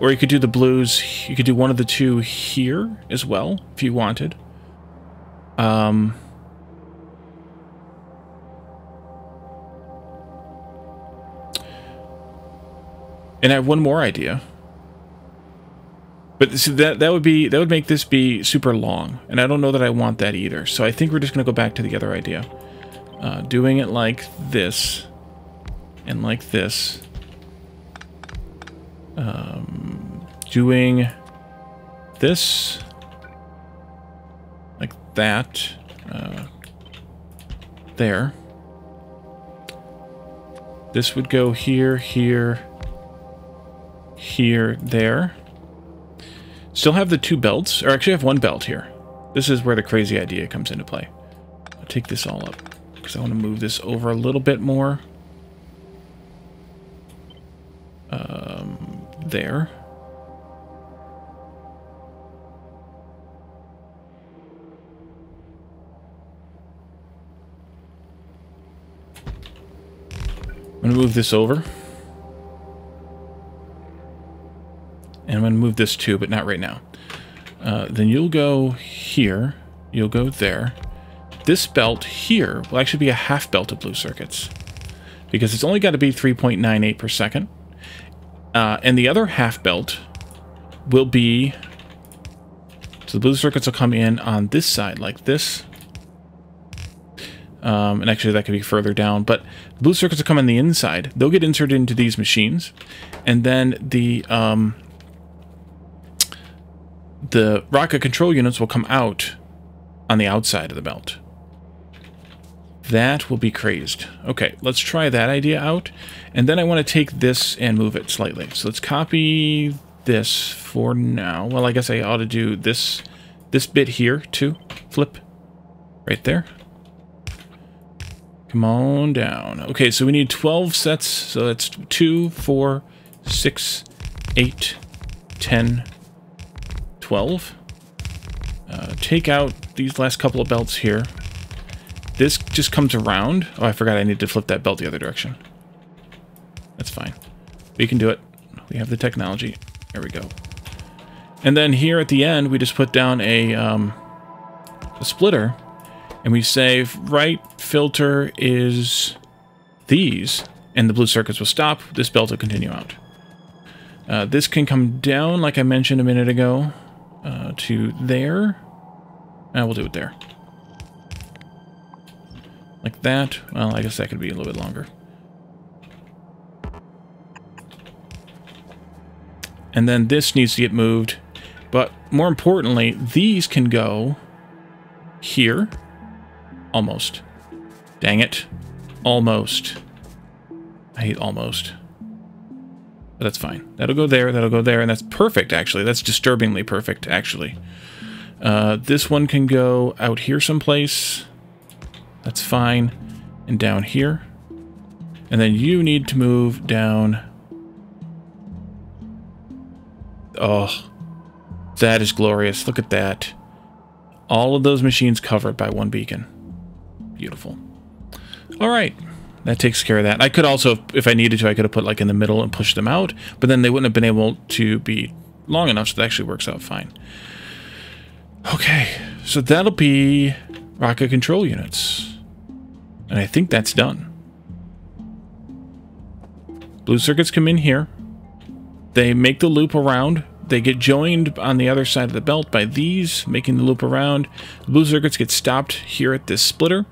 Or you could do the blues. You could do one of the 2 here as well, if you wanted. And I have one more idea. But see, that would make this be super long, and I don't know that I want that either. So I think we're just going to go back to the other idea. Doing it like this, and like this. Doing this, like that, there. This would go here, here, here, there. Still have the 2 belts, or actually I have 1 belt here. This is where the crazy idea comes into play. I'll take this all up, because I want to move this over a little bit more. There. going to move this over. And I'm going to move this too, but not right now. Then you'll go here. You'll go there. This belt here will actually be a half belt of blue circuits, because it's only got to be 3.98 per second. And the other half belt will be... So the blue circuits will come in on this side, like this. And actually that could be further down, but blue circuits will come on the inside. They'll get inserted into these machines, and then the rocket control units will come out on the outside of the belt. That will be crazed. Okay, let's try that idea out, and then I want to take this and move it slightly. So let's copy this for now. Well, I guess I ought to do this bit here too. Flip right there. Come on down. Okay, so we need 12 sets. So that's 2, 4, 6, 8, 10, 12. Take out these last couple of belts here. This just comes around. Oh, I forgot I need to flip that belt the other direction. That's fine. We can do it. We have the technology. There we go. And then here at the end, we just put down a splitter. And we say right filter is these, and the blue circuits will stop. This belt will continue out. This can come down, like I mentioned a minute ago, to there. We'll do it there. Like that. Well, I guess that could be a little bit longer. And then this needs to get moved. But more importantly, these can go here. Almost. Dang it. Almost. I hate almost. But that's fine. That'll go there, and that's perfect, actually. That's disturbingly perfect, actually. This one can go out here someplace. That's fine. And down here. And then you need to move down. Oh, that is glorious. Look at that. All of those machines covered by one beacon. Beautiful. All right. That takes care of that. I could also, if I needed to, I could have put like in the middle and pushed them out, but then they wouldn't have been able to be long enough, so that actually works out fine. Okay, so that'll be rocket control units. And I think that's done. Blue circuits come in here. They make the loop around. They get joined on the other side of the belt by these, making the loop around. The blue circuits get stopped here at this splitter.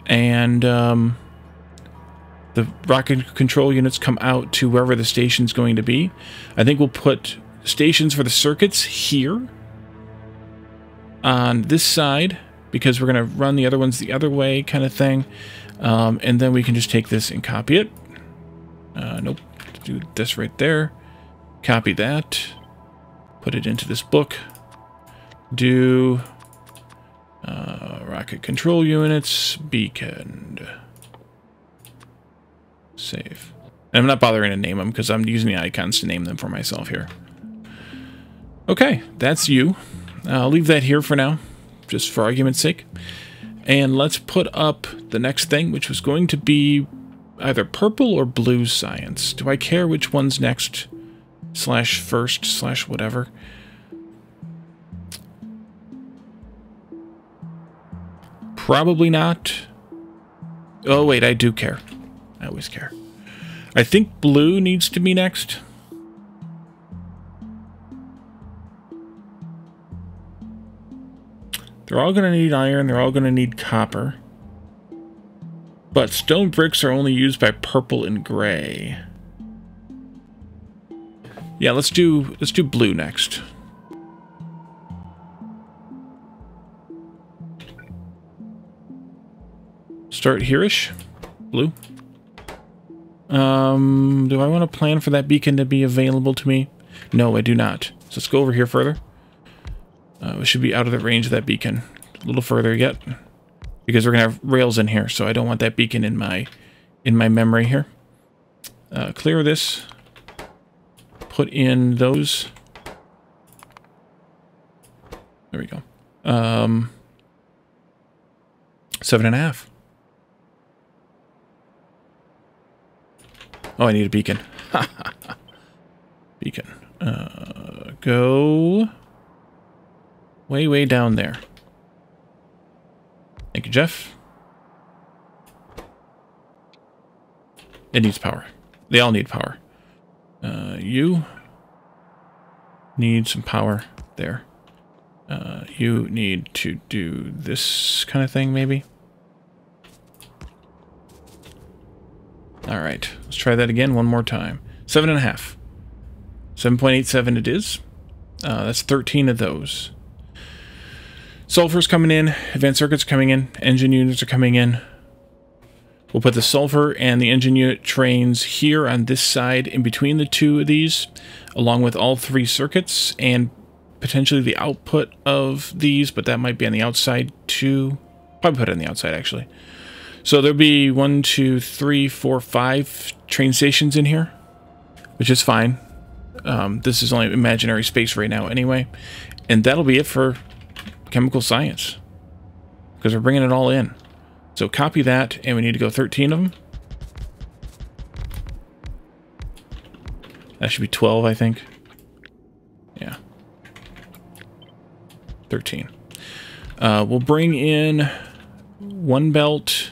And the rocket control units come out to wherever the station's going to be. I think we'll put stations for the circuits here on this side, because we're going to run the other ones the other way kind of thing. And then we can just take this and copy it. Nope. Do this right there. Copy that. Put it into this book. Do rocket control units, beacon. Save. And I'm not bothering to name them because I'm using the icons to name them for myself here. Okay, that's you. I'll leave that here for now, just for argument's sake. And let's put up the next thing, which was going to be either purple or blue science. Do I care which one's next? Slash first, slash whatever. Probably not. Oh, wait, I do care. I always care. I think blue needs to be next. They're all going to need iron. They're all going to need copper. But stone bricks are only used by purple and gray. Yeah, let's do blue next. Start here-ish. Blue. Do I want to plan for that beacon to be available to me? No, I do not. So let's go over here further. We should be out of the range of that beacon. A little further yet. Because we're going to have rails in here, so I don't want that beacon in my memory here. Clear this. Put in those. There we go. 7.5. Oh, I need a beacon. Beacon. Go way, way down there. Thank you, Jeff. It needs power. They all need power. You need some power there. You need to do this kind of thing, maybe. All right, let's try that again one more time. 7.5. 7.87 it is. That's 13 of those. Sulfur's coming in. Advanced circuits coming in. Engine units are coming in. We'll put the sulfur and the engine unit trains here on this side in between the two of these, along with all 3 circuits and potentially the output of these, but that might be on the outside too. Probably put it on the outside, actually. So there'll be 1, 2, 3, 4, 5 train stations in here, which is fine. This is only imaginary space right now anyway. And that'll be it for chemical science, because we're bringing it all in. So copy that, and we need to go 13 of them. That should be 12, I think. Yeah. 13. We'll bring in 1 belt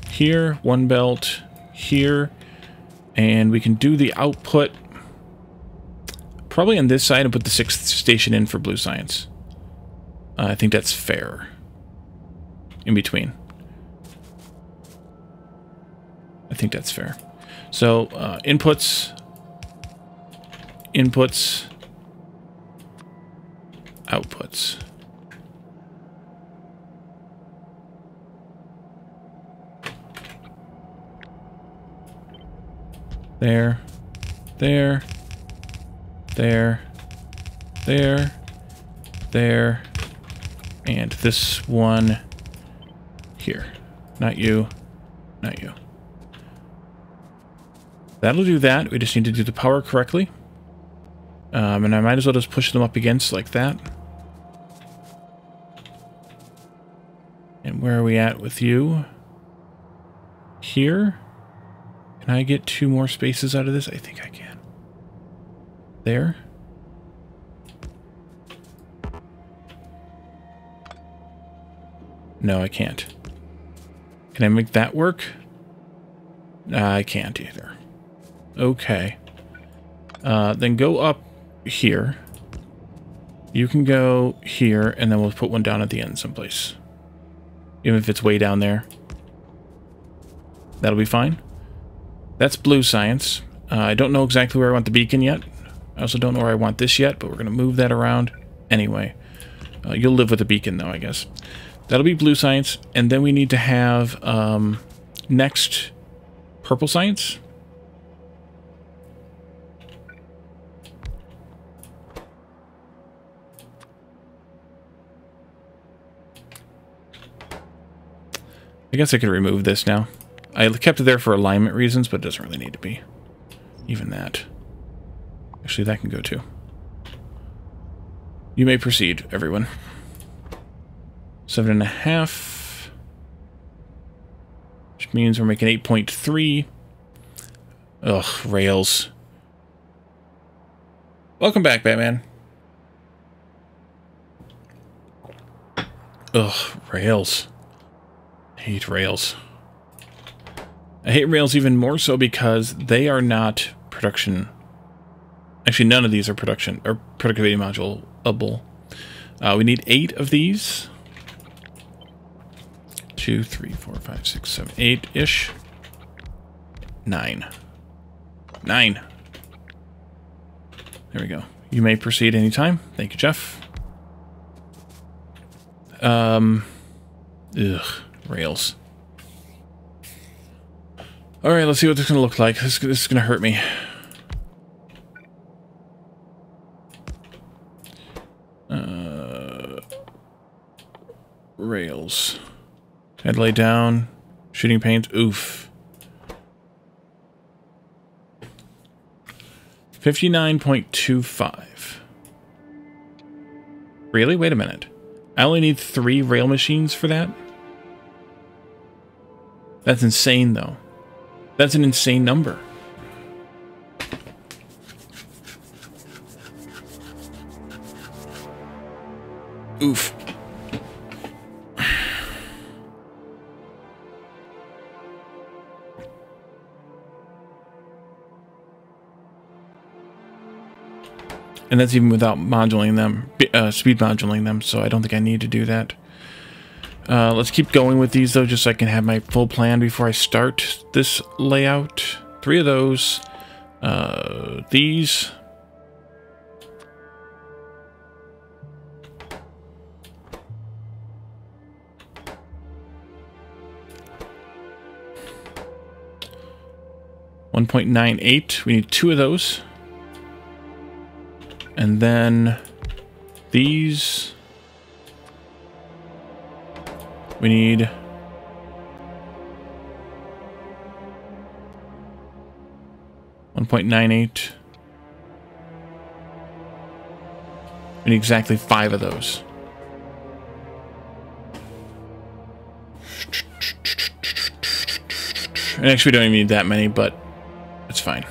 here, 1 belt here, and we can do the output probably on this side and put the 6th station in for blue science. I think that's fair. In between. I think that's fair. So, inputs, outputs. There, there, there, there, and this one here. Not you, not you. That'll do that. We just need to do the power correctly. And I might as well just push them up against like that. And where are we at with you? Here? Can I get 2 more spaces out of this? I think I can. There. No, I can't. Can I make that work? I can't either. Okay. Then go up here. You can go here, and then we'll put one down at the end someplace. Even if it's way down there. That'll be fine. That's blue science. I don't know exactly where I want the beacon yet. I also don't know where I want this yet, but we're going to move that around anyway. You'll live with the beacon, though, I guess. That'll be blue science, and then we need to have next purple science. I guess I could remove this now. I kept it there for alignment reasons, but it doesn't really need to be. Even that. Actually, that can go too. You may proceed, everyone. 7.5. Which means we're making 8.3. Ugh, rails. Welcome back, Batman. Ugh, rails. I hate rails. I hate rails even more so because they are not production. Actually, none of these are production or productivity module-able. We need 8 of these. 2, 3, 4, 5, 6, 7, 8-ish. 9. 9. There we go. You may proceed anytime. Thank you, Jeff. Ugh, rails. Alright, let's see what this is going to look like. This is going to hurt me. Rails. Head lay down. Shooting paint. Oof. 59.25. Really? Wait a minute. I only need 3 rail machines for that? That's insane, though. That's an insane number. Oof. And that's even without modulating them, speed modulating them, so I don't think I need to do that. Let's keep going with these, though, just so I can have my full plan before I start this layout. 3 of those. These. .98. We need 2 of those. And then these. We need 1.98. We need exactly 5 of those. And actually, we don't even need that many, but it's fine.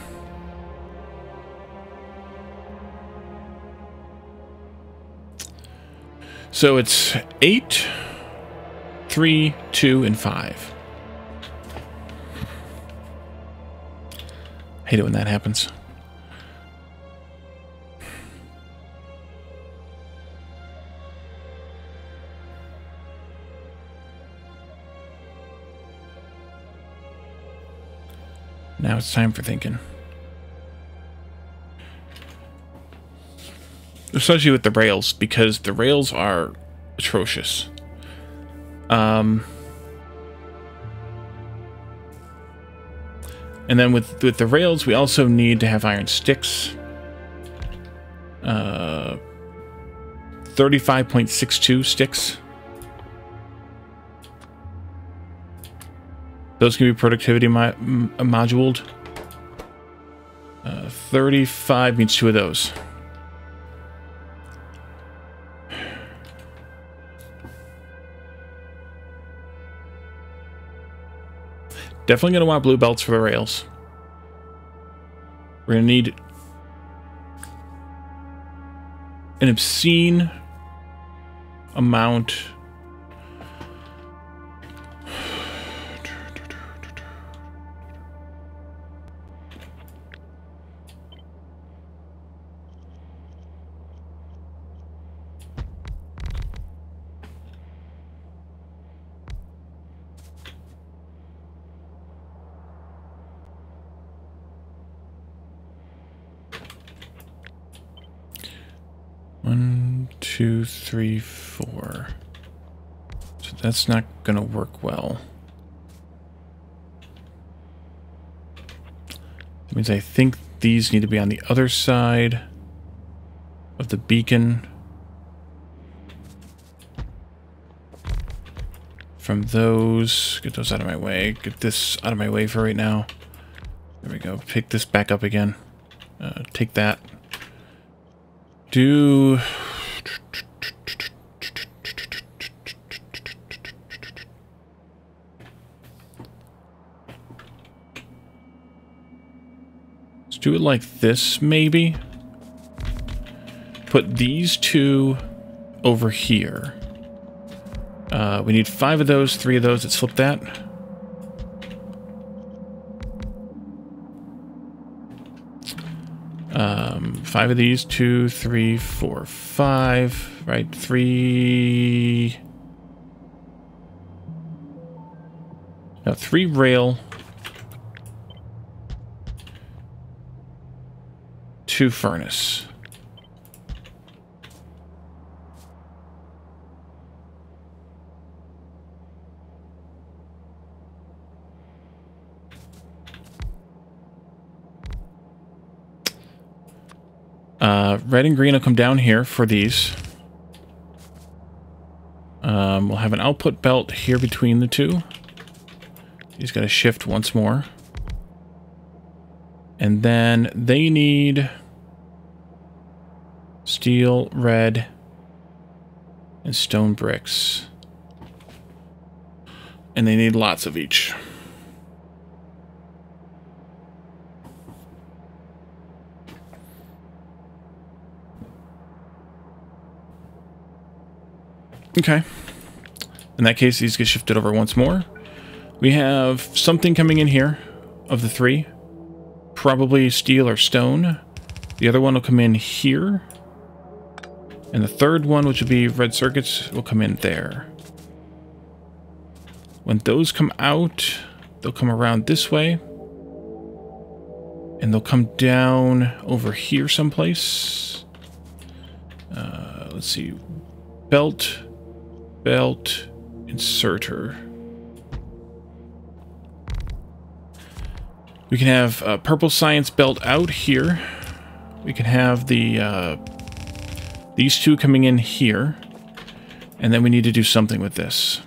So it's 8, 3, 2, and 5. Hate it when that happens. Now it's time for thinking. Especially with the rails, because the rails are atrocious. And then with the rails, we also need to have iron sticks. 35.62 sticks. Those can be productivity moduled. 35 means 2 of those. Definitely going to want blue belts for the rails. We're going to need an obscene amount. One, 2, 3, 4. So that's not going to work well. That means I think these need to be on the other side of the beacon. From those, get those out of my way. Get this out of my way for right now. There we go. Pick this back up again. Take that. Do... Let's do it like this, maybe. Put these 2 over here. We need 5 of those, 3 of those. Let's flip that. Five of these, 2, 3, 4, 5, right? 3. No, 3 rail. 2 furnace. Red and green will come down here for these. We'll have an output belt here between the 2. He's got to shift once more. And then they need steel, red, and stone bricks. And they need lots of each. Okay. In that case, these get shifted over once more. We have something coming in here of the three. Probably steel or stone. The other one will come in here. And the third one, which will be red circuits, will come in there. When those come out, they'll come around this way. And they'll come down over here someplace. Let's see. Belt, inserter. We can have purple science belt out here. We can have the these two coming in here. And then we need to do something with this.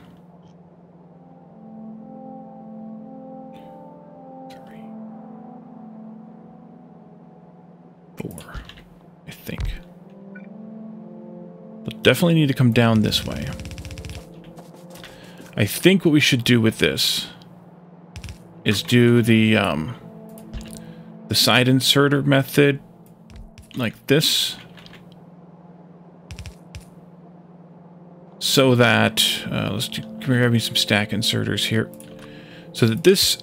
3, 4, I think. They'll definitely need to come down this way. I think what we should do with this is do the side inserter method like this, so that can we grab me some stack inserters here, so that this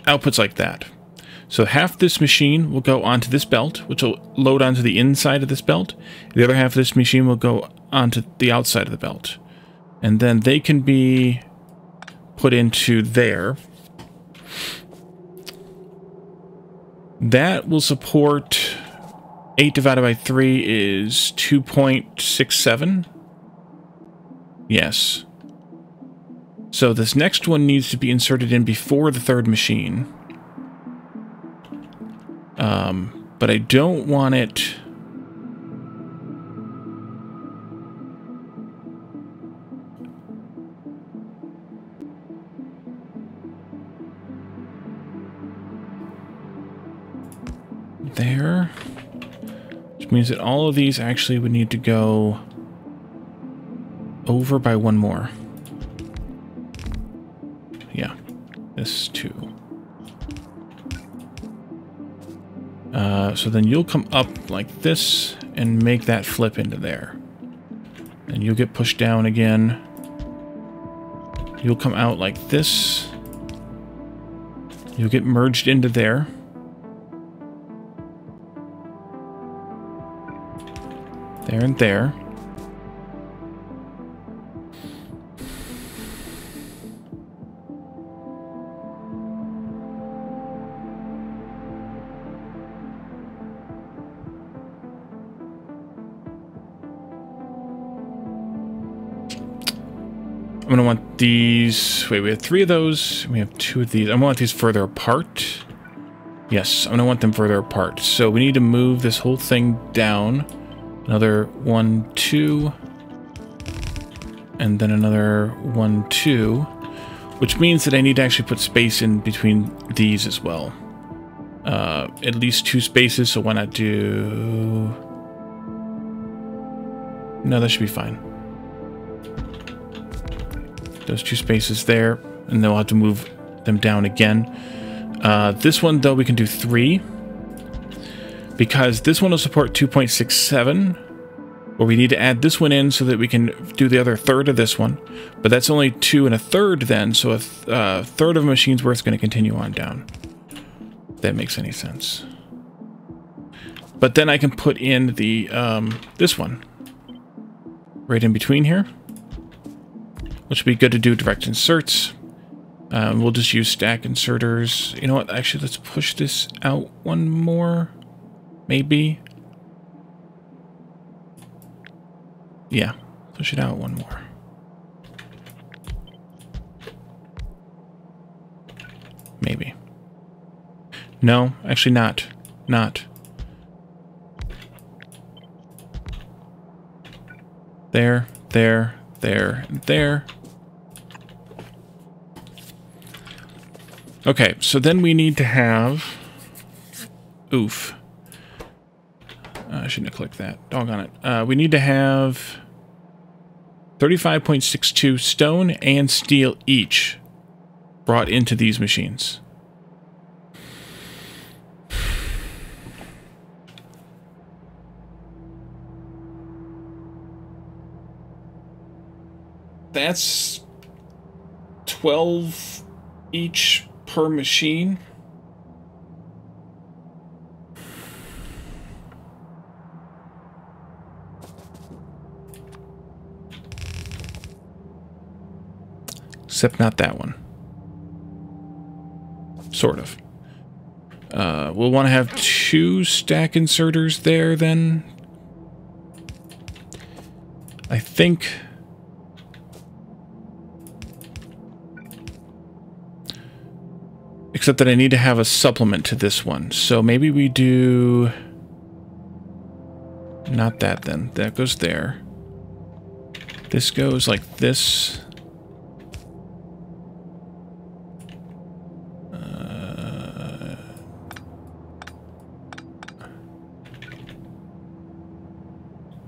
outputs like that. So half this machine will go onto this belt, which will load onto the inside of this belt. The other half of this machine will go onto the outside of the belt. And then they can be put into there. That will support 8 divided by 3 is 2.67. Yes. So this next one needs to be inserted in before the third machine. But I don't want it... there. Which means that all of these actually would need to go over by one more. Yeah, this too. So then you'll come up like this and make that flip into there. And you'll get pushed down again. You'll come out like this. You'll get merged into there. There and there. I'm going to want these... Wait, we have 3 of those. We have 2 of these. I'm going to want these further apart. Yes, I'm going to want them further apart. So we need to move this whole thing down. Another 1, 2. And then another 1, 2. Which means that I need to actually put space in between these as well. At least 2 spaces, so why not do... No, that should be fine. Those 2 spaces there, and then we'll have to move them down again. This one, though, we can do 3. Because this one will support 2.67. But we need to add this one in so that we can do the other third of this one. But that's only 2 1/3 then, so a third of a machine's worth is going to continue on down. If that makes any sense. But then I can put in the this one. Right in between here. Which would be good to do direct inserts. We'll just use stack inserters. You know what? Actually, let's push this out one more. Maybe. Yeah, push it out one more. Maybe. No, actually not. Not. There, there, there, and there. Okay, so then we need to have... Oof. I shouldn't have clicked that. Doggone it. We need to have 35.62 stone and steel each brought into these machines. That's 12 each per machine. Except not that one. Sort of. We'll want to have 2 stack inserters there then. I think... Except that I need to have a supplement to this one. So maybe we do... Not that then. That goes there. This goes like this.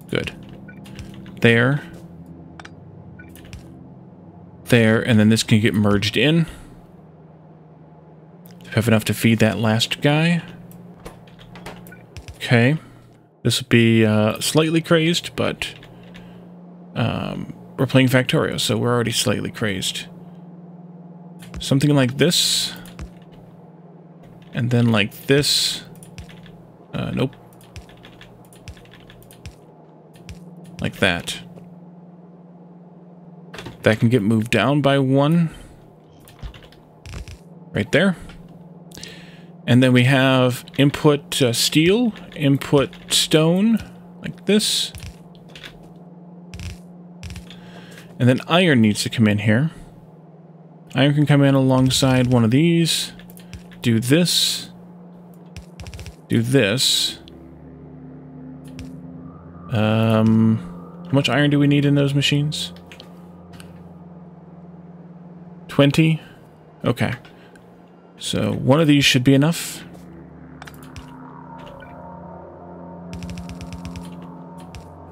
Good. There. There, and then this can get merged in. Have enough to feed that last guy. Okay. This will be slightly crazed, but we're playing Factorio, so we're already slightly crazed. Something like this. And then like this. Nope. Like that. That can get moved down by 1. Right there. And then we have input steel, input stone, like this. And then iron needs to come in here. Iron can come in alongside one of these. Do this. Do this. How much iron do we need in those machines? 20? Okay. So one of these should be enough.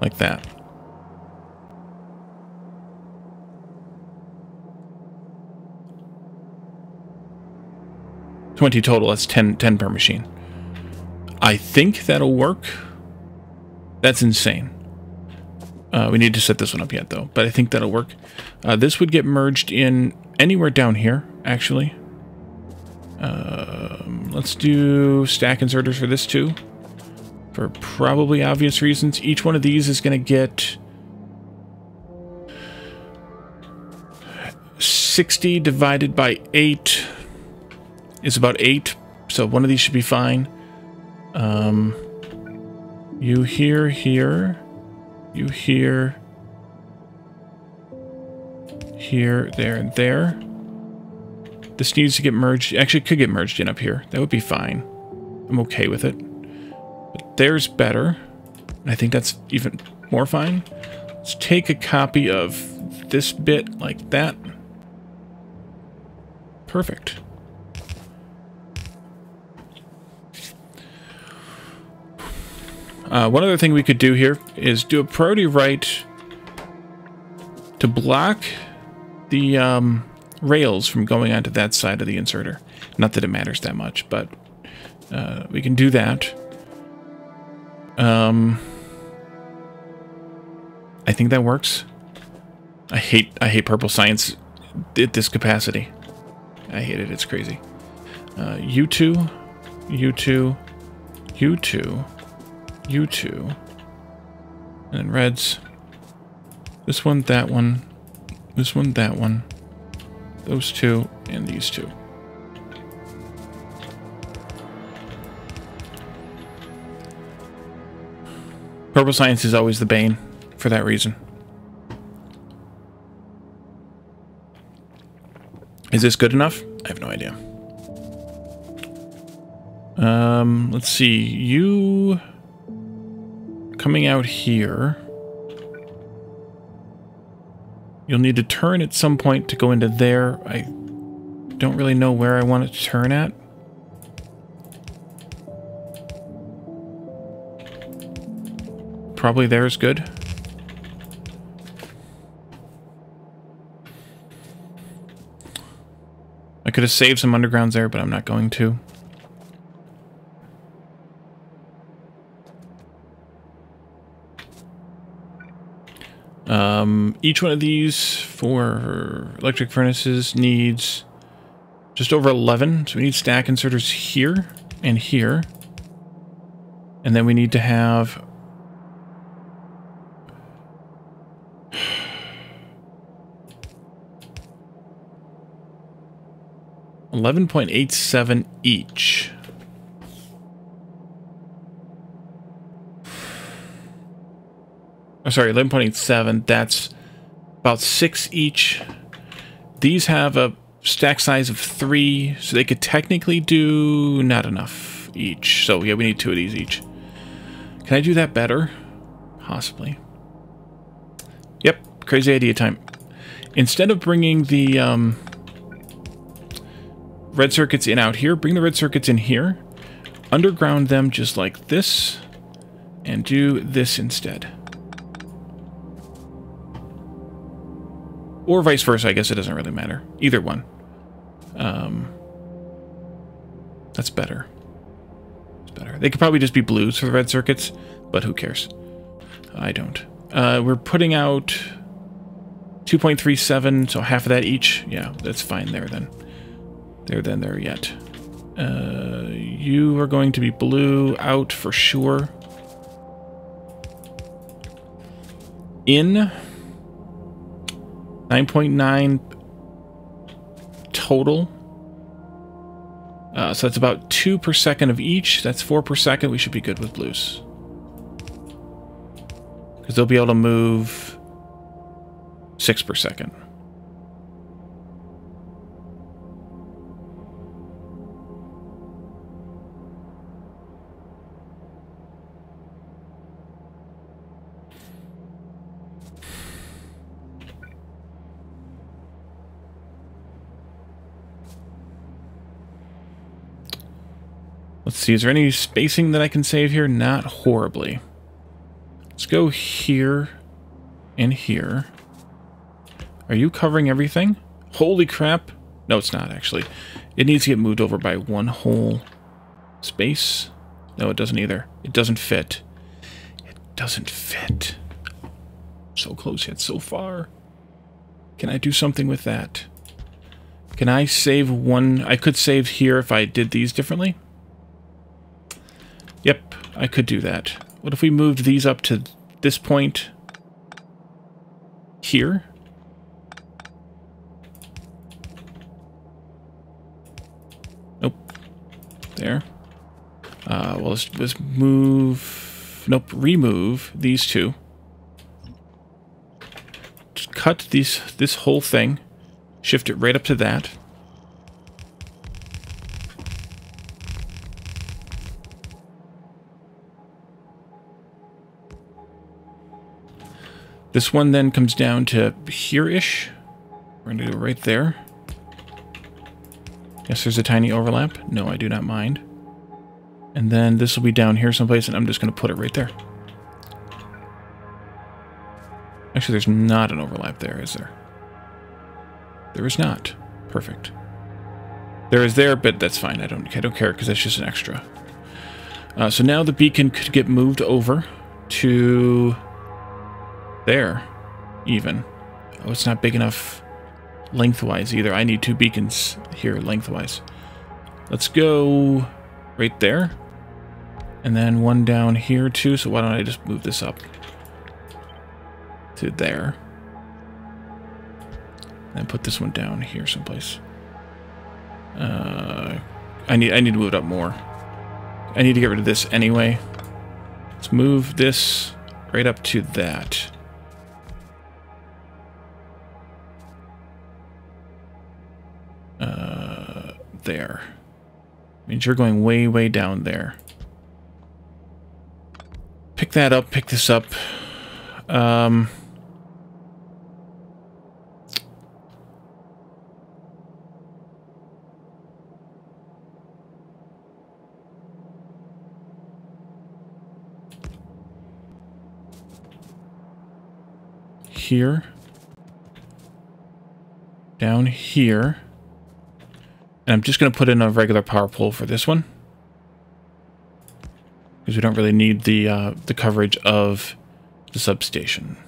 Like that. $20 total, that's 10 per machine. I think that'll work. That's insane. We need to set this one up yet, though, but I think that'll work. This would get merged in anywhere down here, actually. Let's do stack inserters for this, too. For probably obvious reasons. Each one of these is going to get 60 divided by 8 is about 8. So one of these should be fine. You here, you here, there, and there. This needs to get merged. Actually, it could get merged in up here. That would be fine. I'm okay with it. But there's better. And I think that's even more fine. Let's take a copy of this bit like that. Perfect. One other thing we could do here is do a priority write to block the rails from going onto that side of the inserter. Not that it matters that much, but we can do that. I think that works. I hate purple science at this capacity. I hate it. It's crazy. U2, U2, U2, U2, and then reds. This one, that one, this one, that one, those two, and these two. Purple science is always the bane for that reason. Is this good enough? I have no idea. Let's see. You coming out here. You'll need to turn at some point to go into there. I don't really know where I want it to turn at. Probably there is good. I could have saved some undergrounds there, but I'm not going to. Each one of these for electric furnaces needs just over 11. So we need stack inserters here and here. And then we need to have 11.87 each. Oh, sorry, 11.87. That's about 6 each. These have a stack size of 3, so they could technically do not enough each. So yeah, we need 2 of these each. Can I do that better? Possibly. Yep, crazy idea time. Instead of bringing the red circuits in out here, bring the red circuits in here, underground them just like this, and do this instead. Or vice versa, I guess it doesn't really matter. Either one. That's better. It's better. They could probably just be blues for the red circuits, but who cares? I don't. We're putting out 2.37, so half of that each. Yeah, that's fine there then. There yet. You are going to be blue out for sure. In 9.9 total. So that's about 2 per second of each. That's 4 per second. We should be good with blues. Because they'll be able to move 6 per second. Let's see, is there any spacing that I can save here? Not horribly. Let's go here and here. Are you covering everything? Holy crap. No, it's not, actually. It needs to get moved over by 1 whole space. No, it doesn't either. It doesn't fit. It doesn't fit. So close yet so far. Can I do something with that? Can I save 1? I could save here if I did these differently. Yep, I could do that. What if we moved these up to this point here? Nope. There. Well, let's move... Nope, remove these 2. Just cut this whole thing. Shift it right up to that. This one then comes down to here-ish. We're going to do it right there. Yes, there's a tiny overlap. No, I do not mind. And then this will be down here someplace, and I'm just going to put it right there. Actually, there's not an overlap there, is there? There is not. Perfect. There is there, but that's fine. I don't care because that's just an extra. So now the beacon could get moved over to... there, even. Oh, it's not big enough lengthwise either. I need 2 beacons here lengthwise. Let's go right there. And then 1 down here too, so why don't I just move this up to there. And put this one down here someplace. I need to move it up more. I need to get rid of this anyway. Let's move this right up to that. There. Means you're going way, way down there. Pick that up, pick this up. Here. Down here. And I'm just going to put in a regular power pole for this one. Because we don't really need the coverage of the substation.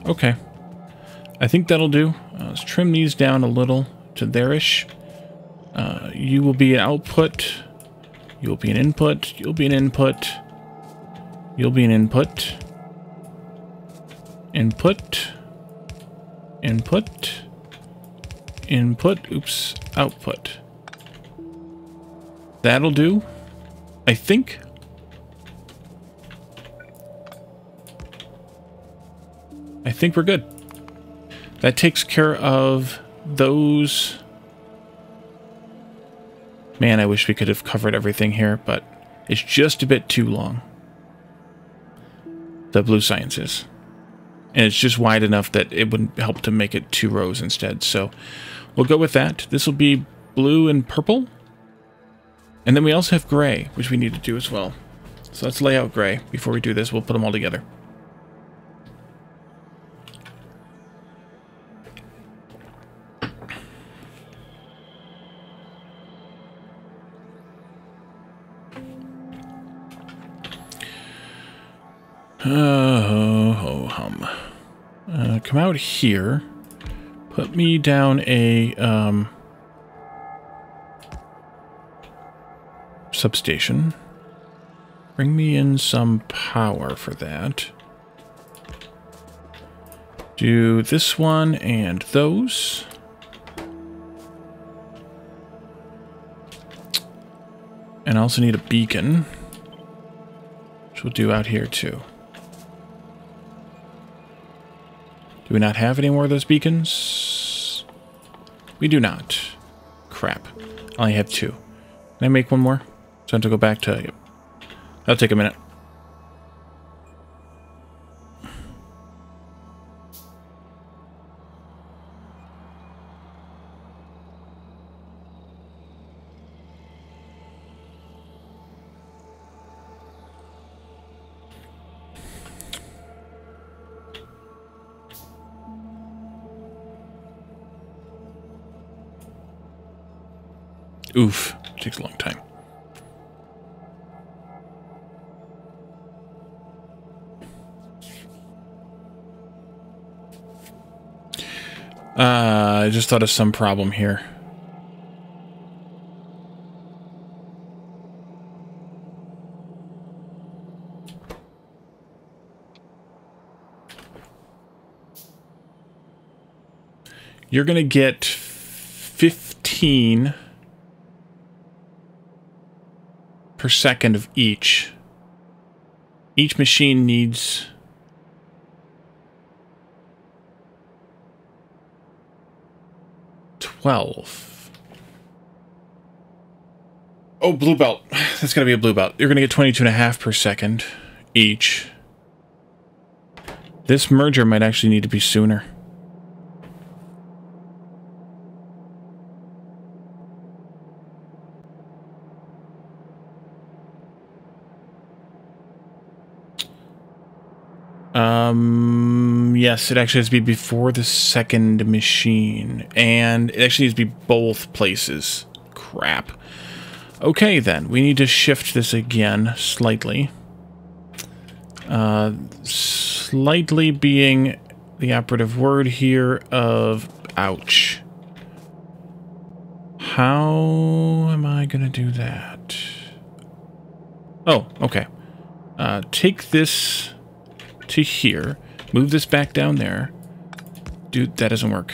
Okay. I think that'll do. Let's trim these down a little to there-ish. You will be an output. You'll be an input. You'll be an input. You'll be an input. Input. Input. Input. Oops. Output. That'll do, I think. I think we're good. That takes care of those. Man, I wish we could have covered everything here, but it's just a bit too long. The blue sciences. And it's just wide enough that it wouldn't help to make it 2 rows instead. So we'll go with that. This will be blue and purple. And then we also have gray, which we need to do as well. So let's lay out gray. Before we do this, we'll put them all together. Come out here. Put me down a substation. Bring me in some power for that. Do this one and those. And I also need a beacon, which we'll do out here too. Do we not have any more of those beacons? We do not. Crap. I only have 2. Can I make one more? So I have to go back to... Yep. That'll take a minute. Oof. Takes a long time. I just thought of some problem here. You're going to get 15 per second of each. Each machine needs 12. Oh, blue belt. That's gotta be a blue belt. You're gonna get 22.5 per second each. This merger might actually need to be sooner. Yes, it actually has to be before the second machine. And it actually needs to be both places. Crap. Okay, then. We need to shift this again slightly. Slightly being the operative word here of ouch. How am I going to do that? Oh, okay. Take this to here. Move this back down there. Dude, that doesn't work.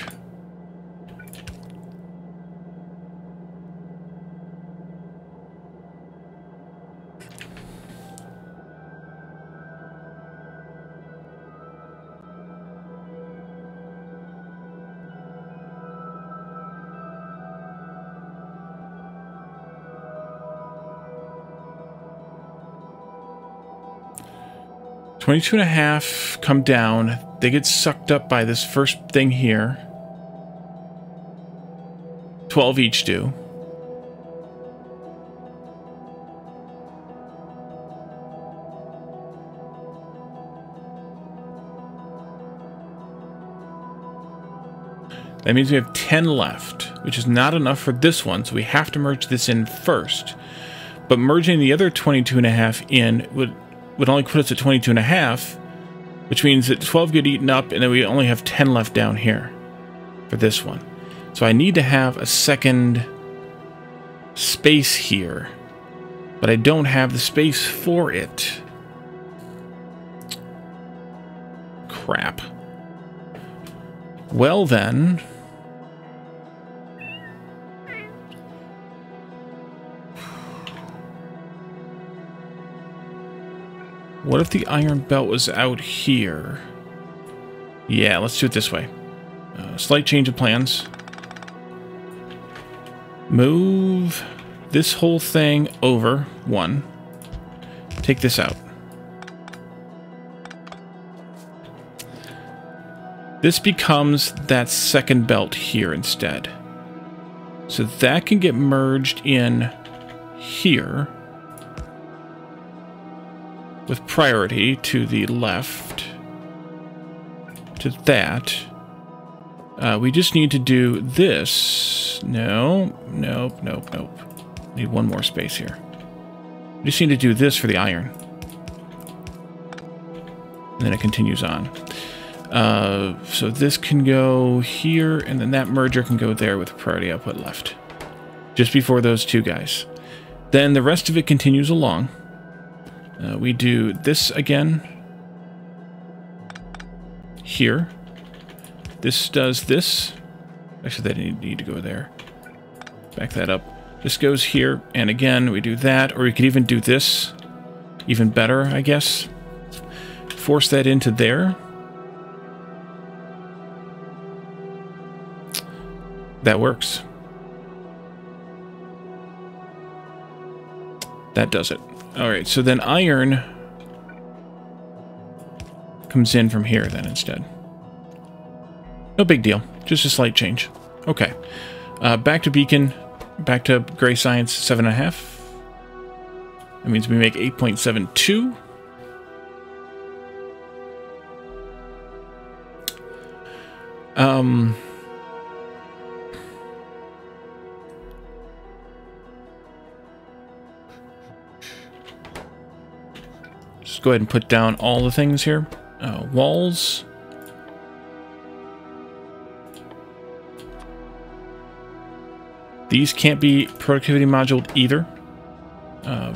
Twenty-two and a half come down. They get sucked up by this first thing here. 12 each do. That means we have 10 left, which is not enough for this one, so we have to merge this in first. But merging the other 22 and a half in would would only put us at 22.5, which means that 12 get eaten up, and then we only have 10 left down here for this one. So I need to have a second space here, but I don't have the space for it. Crap. Well then... what if the iron belt was out here? Yeah, let's do it this way. Slight change of plans. Move this whole thing over one. Take this out. This becomes that second belt here instead. So that can get merged in here with priority to the left to that. We just need to do this. No, nope, nope, nope. Need one more space here. We just need to do this for the iron. And then it continues on. So this can go here, and then that merger can go there with priority output left. Just before those two guys. Then the rest of it continues along. We do this again. Here. This does this. Actually, they need to go there. Back that up. This goes here, and again, we do that, or we could even do this. Even better, I guess. Force that into there. That works. That does it. Alright, so then iron comes in from here then instead. No big deal. Just a slight change. Okay. Back to beacon. Back to gray science 7.5. That means we make 8.72. Just go ahead and put down all the things here. Walls. These can't be productivity moduled either.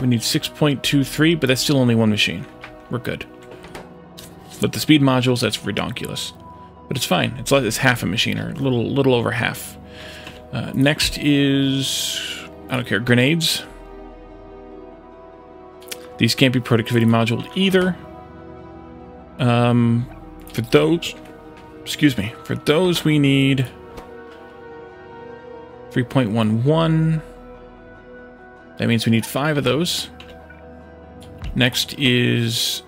We need 6.23, but that's still only one machine. We're good. But the speed modules, that's redonkulous. But it's fine. It's half a machine, or a little over half. Next is, I don't care, grenades. These can't be productivity moduled either. For those, excuse me, for those we need 3.11. That means we need 5 of those. Next is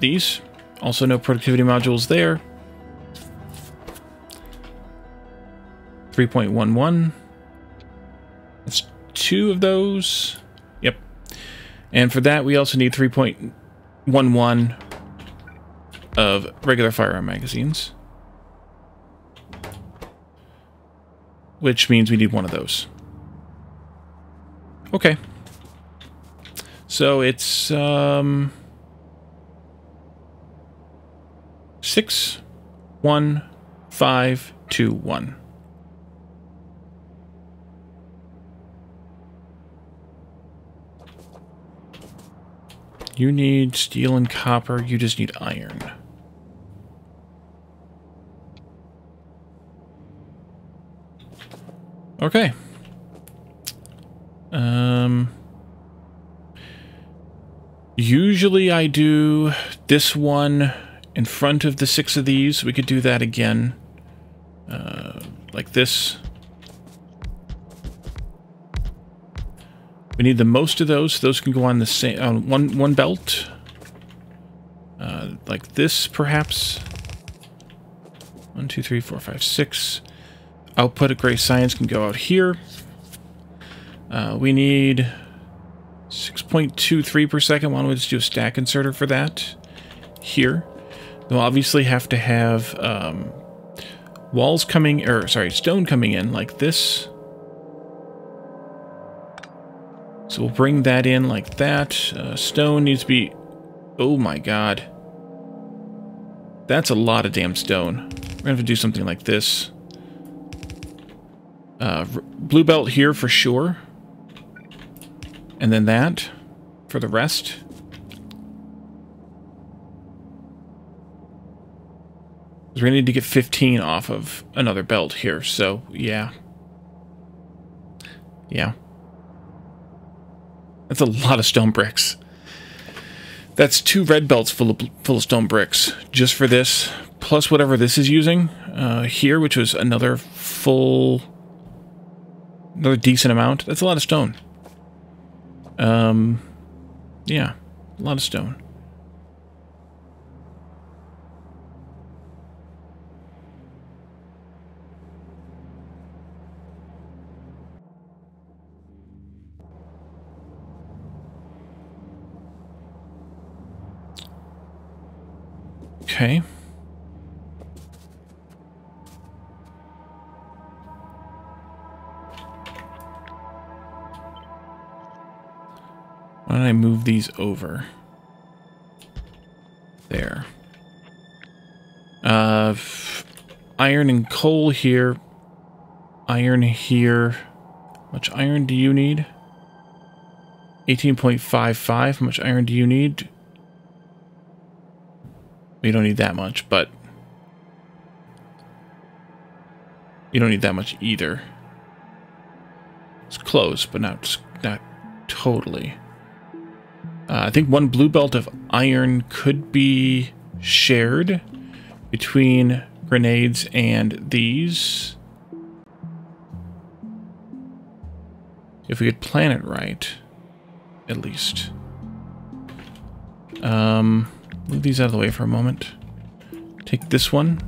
these. Also no productivity modules there. 3.11. That's 2 of those. Yep. And for that, we also need 3.11 of regular firearm magazines. Which means we need one of those. Okay. So it's 6, 1, 5, 2, 1. You need steel and copper. You just need iron. Okay. Usually I do this one in front of the 6 of these. We could do that again. Like this. We need the most of those. Those can go on the same one belt. Like this, perhaps. 1, 2, 3, 4, 5, 6. Output of gray science can go out here. We need 6.23 per second. Why don't we just do a stack inserter for that? Here. We'll obviously have to have walls coming, or sorry, stone coming in like this. So we'll bring that in like that. Stone needs to be... Oh my god. That's a lot of damn stone. We're gonna have to do something like this. Blue belt here for sure. And then that for the rest. We're going to need to get 15 off of another belt here, so yeah. Yeah. That's a lot of stone bricks. That's 2 red belts full of stone bricks just for this, plus whatever this is using here, which was another decent amount. That's a lot of stone. Yeah, a lot of stone. Okay. Why don't I move these over? There. Iron and coal here. Iron here. How much iron do you need? 18.55. How much iron do you need? You don't need that much, but you don't need that much either. It's close, but not totally. I think 1 blue belt of iron could be shared between grenades and these. If we could plan it right, at least. Move these out of the way for a moment. Take this one.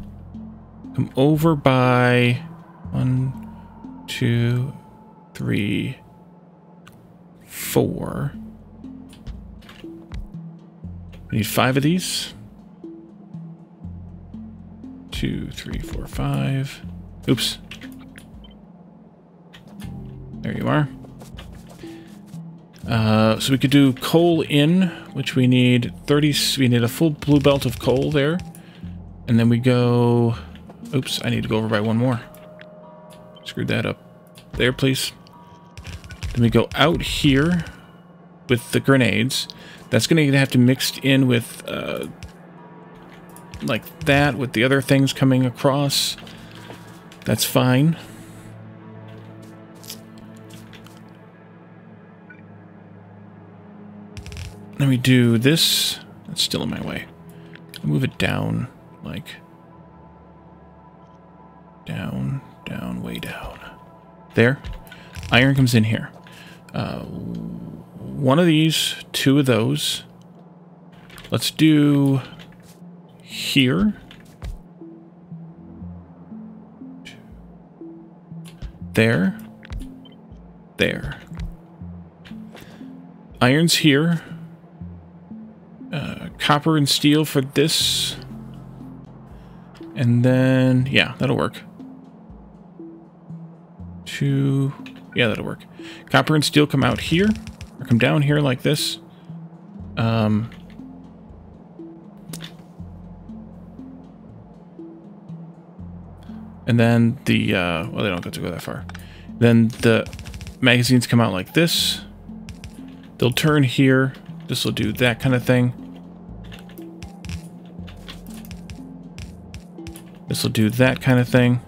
Come over by 1, 2, 3, 4. We need 5 of these. 2, 3, 4, 5. Oops. There you are. So we could do coal in, which we need 30. We need a full blue belt of coal there. And then we go... Oops, I need to go over by 1 more. Screwed that up. There, please. Then we go out here with the grenades. That's going to have to mix in with, like that, with the other things coming across. That's fine. Let me do this. That's still in my way. Move it down, like... Down, down, way down. There. Iron comes in here. 1 of these, 2 of those. Let's do... Here. There. There. Iron's here. Copper and steel for this. And then, yeah, that'll work. 2, yeah, that'll work. Copper and steel come out here, or come down here like this. And then the, well, they don't get to go that far. Then the magazines come out like this. They'll turn here. This will do that kind of thing. This will do that kind of thing.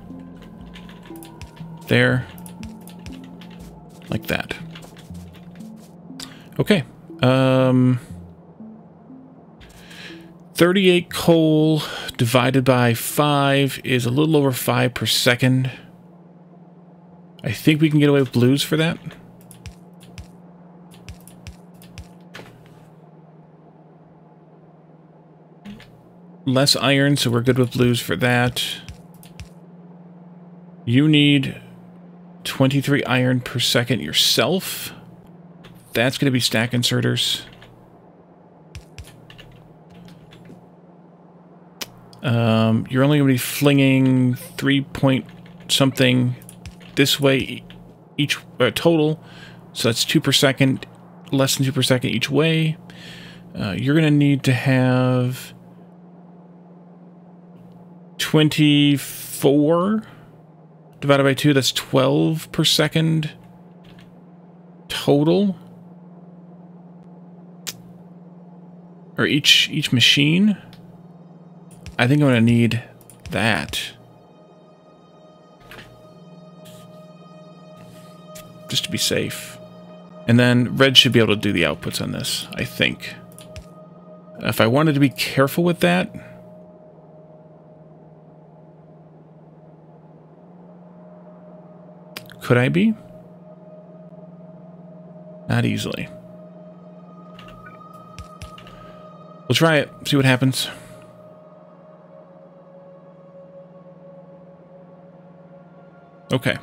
There. Like that. Okay. 38 coal divided by 5 is a little over 5 per second. I think we can get away with blues for that. Less iron, so we're good with blues for that. You need 23 iron per second yourself. That's going to be stack inserters. You're only going to be flinging 3 point something this way each total. So that's 2 per second, less than 2 per second each way. You're going to need to have 24 divided by 2. That's 12 per second total. Or each machine. I think I'm going to need that. Just to be safe. And then red should be able to do the outputs on this, I think. If I wanted to be careful with that, could I be? Not easily. We'll try it, see what happens. Okay.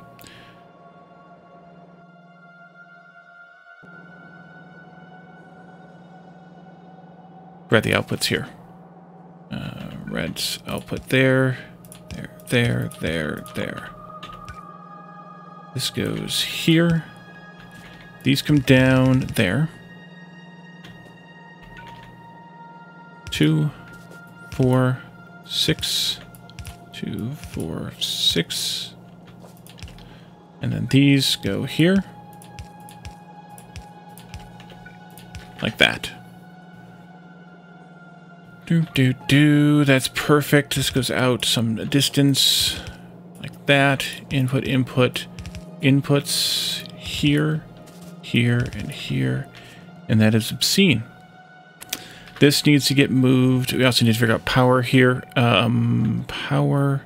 Grab the outputs here. Red's output there, there. This goes here. These come down there. 2, 4, 6, 2, 4, 6. And then these go here. Like that. That's perfect. This goes out some distance. Like that. Input, inputs here, here, and here. And that is obscene. This needs to get moved. We also need to figure out power here. Power.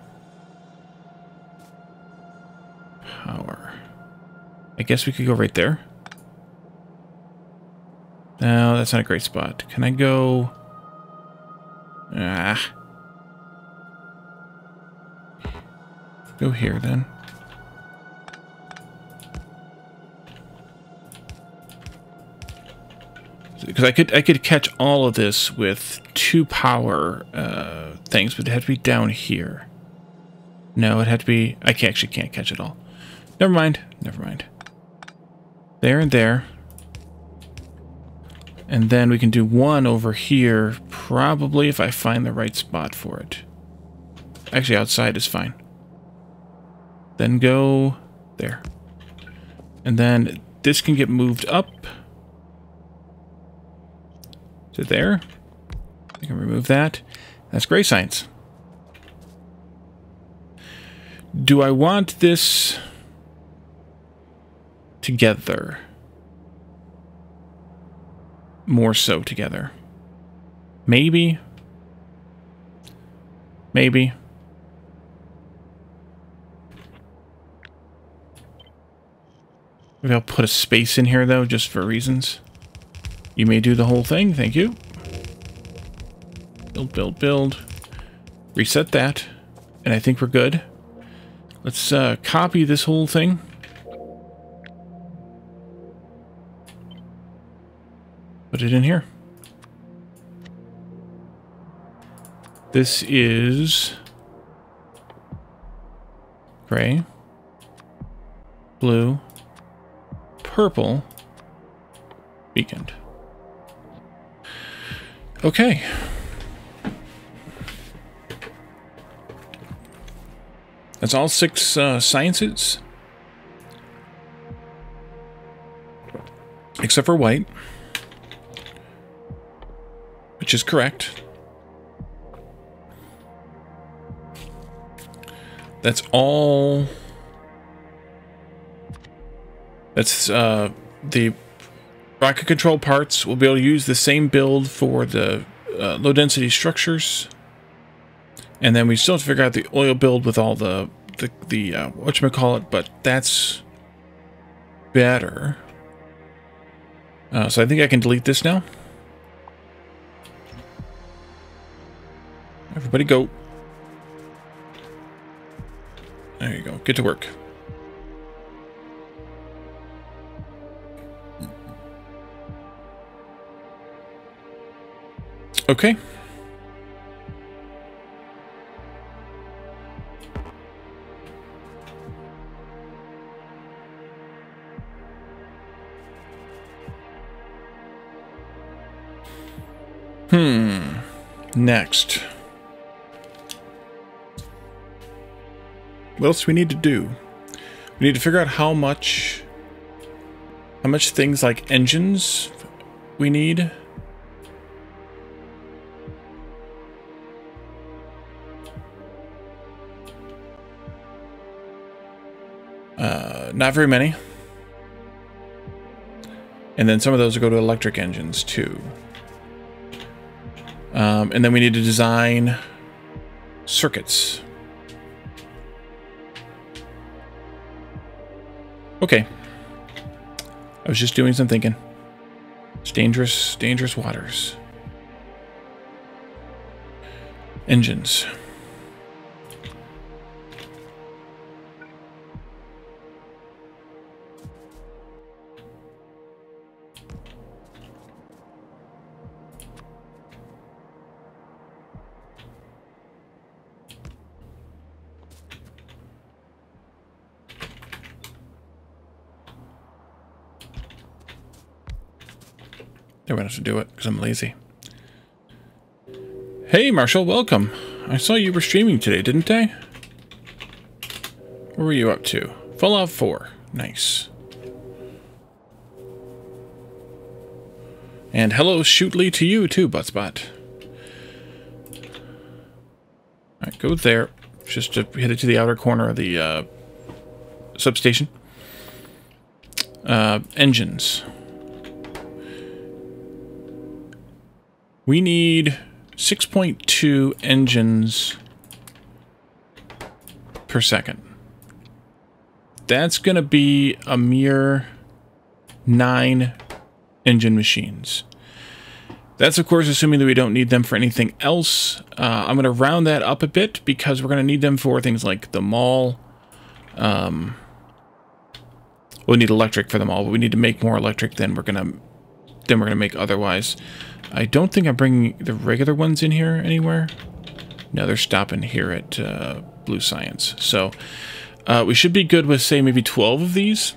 I guess we could go right there. No, that's not a great spot. Can I go... Go here, then. Because I could catch all of this with 2 power things, but it had to be down here. No, it had to be... I actually can't catch it all. Never mind. Never mind. There and there. And then we can do 1 over here, probably if I find the right spot for it. Actually, outside is fine. Then go there. And then this can get moved up to there. I can remove that. That's gray science. Do I want this together? More so together. Maybe. Maybe. Maybe I'll put a space in here, though, just for reasons. You may do the whole thing. Thank you. Build, build, build. Reset that. And I think we're good. Let's copy this whole thing. Put it in here. This is gray, blue, purple, beaconed. Okay. That's all 6 sciences. Except for white. Which is correct. That's all. That's the rocket control parts. We'll be able to use the same build for the low density structures. And then we still have to figure out the oil build with all the whatchamacallit, but that's better. So I think I can delete this now. Everybody go. There you go. Get to work. Okay. Next. What else do we need to do? We need to figure out how much things like engines we need. Not very many. And then some of those will go to electric engines too. And then we need to design circuits. Okay. I was just doing some thinking. It's dangerous waters. Engines. They won't have to do it because I'm lazy. Hey, Marshall, welcome. I saw you were streaming today, didn't I? What were you up to? Fallout 4. Nice. And hello, Shootly, to you too, Buttspot. Alright, go there. Just to hit it to the outer corner of the substation. Engines. We need 6.2 engines per second. That's going to be a mere 9 engine machines. That's, of course, assuming that we don't need them for anything else. I'm going to round that up a bit because we're going to need them for things like the mall. We'll need electric for the mall, but we need to make more electric than we're going to make otherwise. I don't think I'm bringing the regular ones in here anywhere. No, they're stopping here at Blue Science. So we should be good with, say, maybe 12 of these.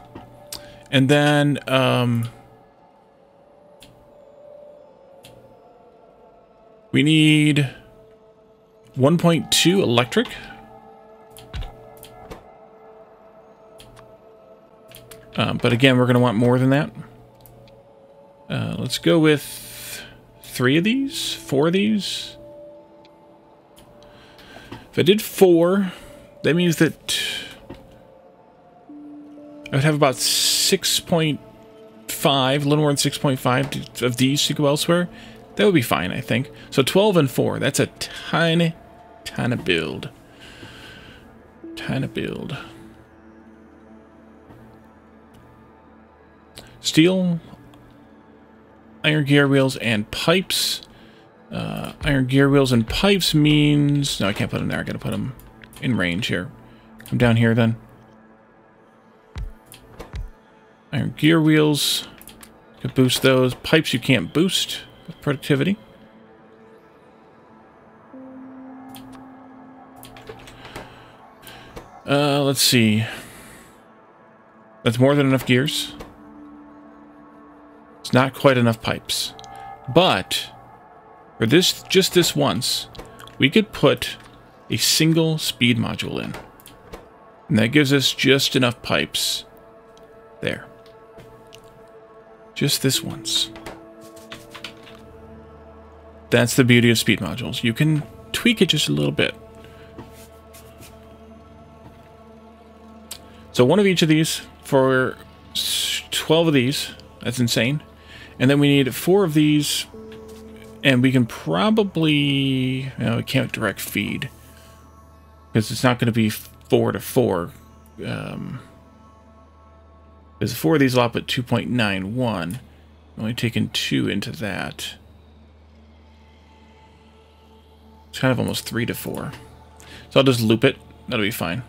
And then we need 1.2 electric. But again, we're going to want more than that. Let's go with 3 of these, 4 of these. If I did 4, that means that I would have about 6.5, a little more than 6.5 of these to go elsewhere. That would be fine, I think. So 12 and 4, that's a tiny build. Tiny build. Steel, iron gear wheels, and pipes. Iron gear wheels and pipes means... No, I can't put them there. I gotta put them in range here. Come down here, then. Iron gear wheels. You can boost those. Pipes you can't boost with productivity. Let's see. That's more than enough gears. It's not quite enough pipes. But for this, just this once, we could put a single speed module in. And that gives us just enough pipes there. Just this once. That's the beauty of speed modules. You can tweak it just a little bit. So 1 of each of these for 12 of these. That's insane. And then we need 4 of these. And we can probably... No, we can't direct feed. Because it's not going to be 4 to 4. Because 4 of these will output 2.91. Only taking 2 into that. It's kind of almost 3 to 4. So I'll just loop it. That'll be fine.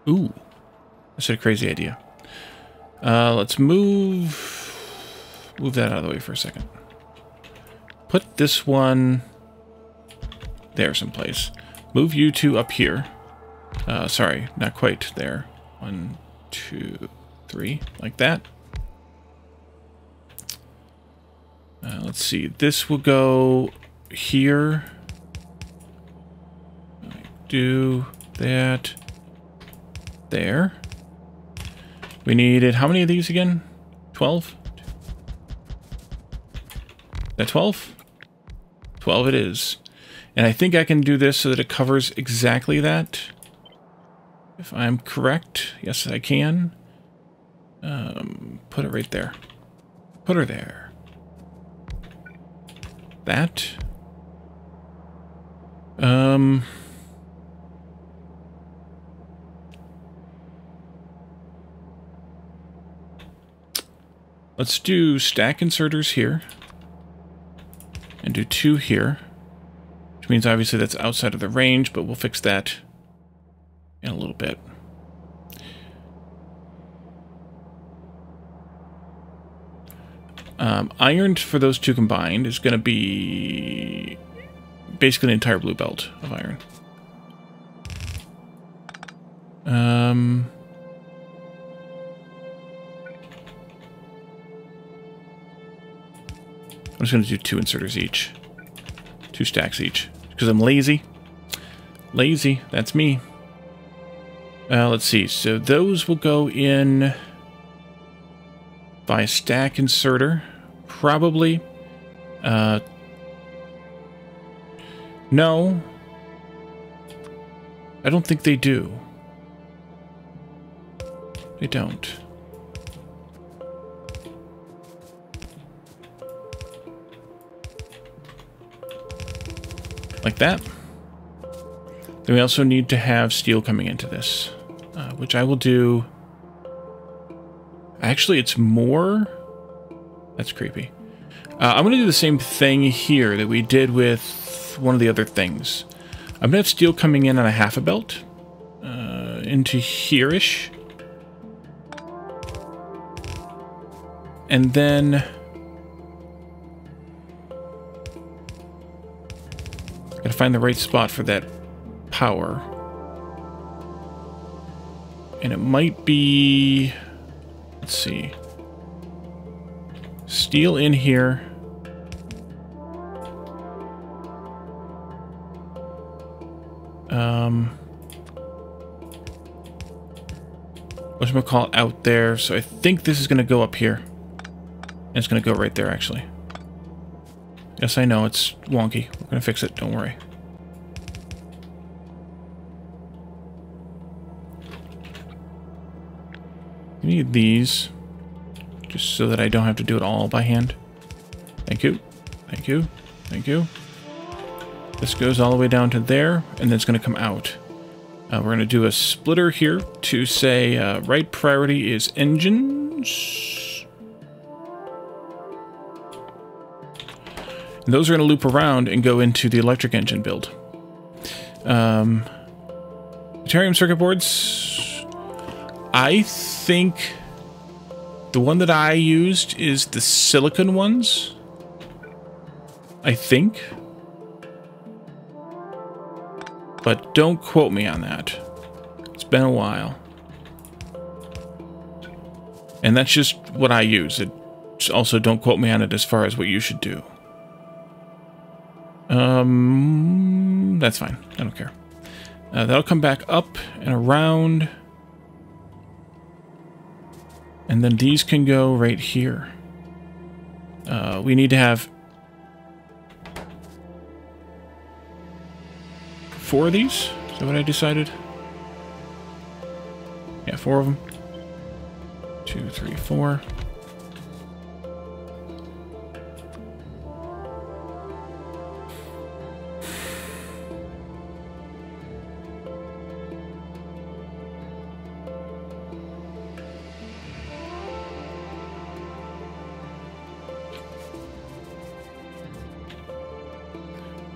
Ooh. That's a crazy idea. Let's move that out of the way for a second. Put this one there someplace. Move you two up here. Sorry, not quite there. 1, 2, 3, like that. Let's see. This will go here. Do that there. We needed how many of these again? 12? Is that 12? 12 it is. And I think I can do this so that it covers exactly that. If I'm correct. Yes, I can. Put it right there. Put her there. That. Let's do stack inserters here. And do 2 here. Which means obviously that's outside of the range, but we'll fix that in a little bit. Iron for those 2 combined is going to be basically an entire blue belt of iron. I'm just going to do 2 inserters each. 2 stacks each. Because I'm lazy. Lazy, that's me. Let's see. So those will go in by stack inserter. Probably. No. I don't think they do. They don't. Like that. Then we also need to have steel coming into this, which I will do. Actually, it's more. That's creepy. I'm going to do the same thing here that we did with one of the other things. I'm going to have steel coming in on a half a belt into here-ish. And then gotta find the right spot for that power. And it might be, let's see, steel in here. Whatchamacallit out there. So I think this is gonna go up here. And it's gonna go right there, actually. Yes, I know, it's wonky. We're gonna fix it, don't worry. I need these, just so that I don't have to do it all by hand. Thank you, thank you, thank you. This goes all the way down to there, and then it's gonna come out. We're gonna do a splitter here to say right priority is engines. And those are going to loop around and go into the electric engine build. Deuterium circuit boards. I think the one that I used is the silicon ones. I think. But don't quote me on that. It's been a while. And that's just what I use. Also, don't quote me on it as far as what you should do. That's fine. I don't care. That'll come back up and around. And then these can go right here. We need to have 4 of these. Is that what I decided? Yeah, 4 of them. 2, 3, 4.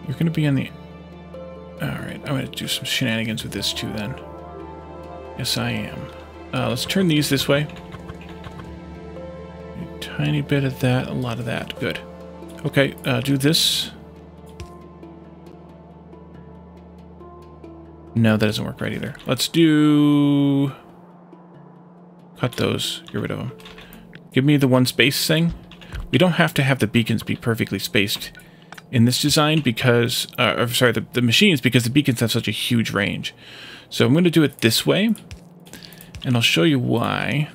You're going to be on the... Alright, I'm going to do some shenanigans with this too then. Yes, I am. Let's turn these this way. A tiny bit of that, a lot of that. Good. Okay, do this. No, that doesn't work right either. Let's do... cut those, get rid of them. Give me the one space thing. We don't have to have the beacons be perfectly spaced in this design because, sorry, the machines, because the beacons have such a huge range. So I'm going to do it this way, and I'll show you why.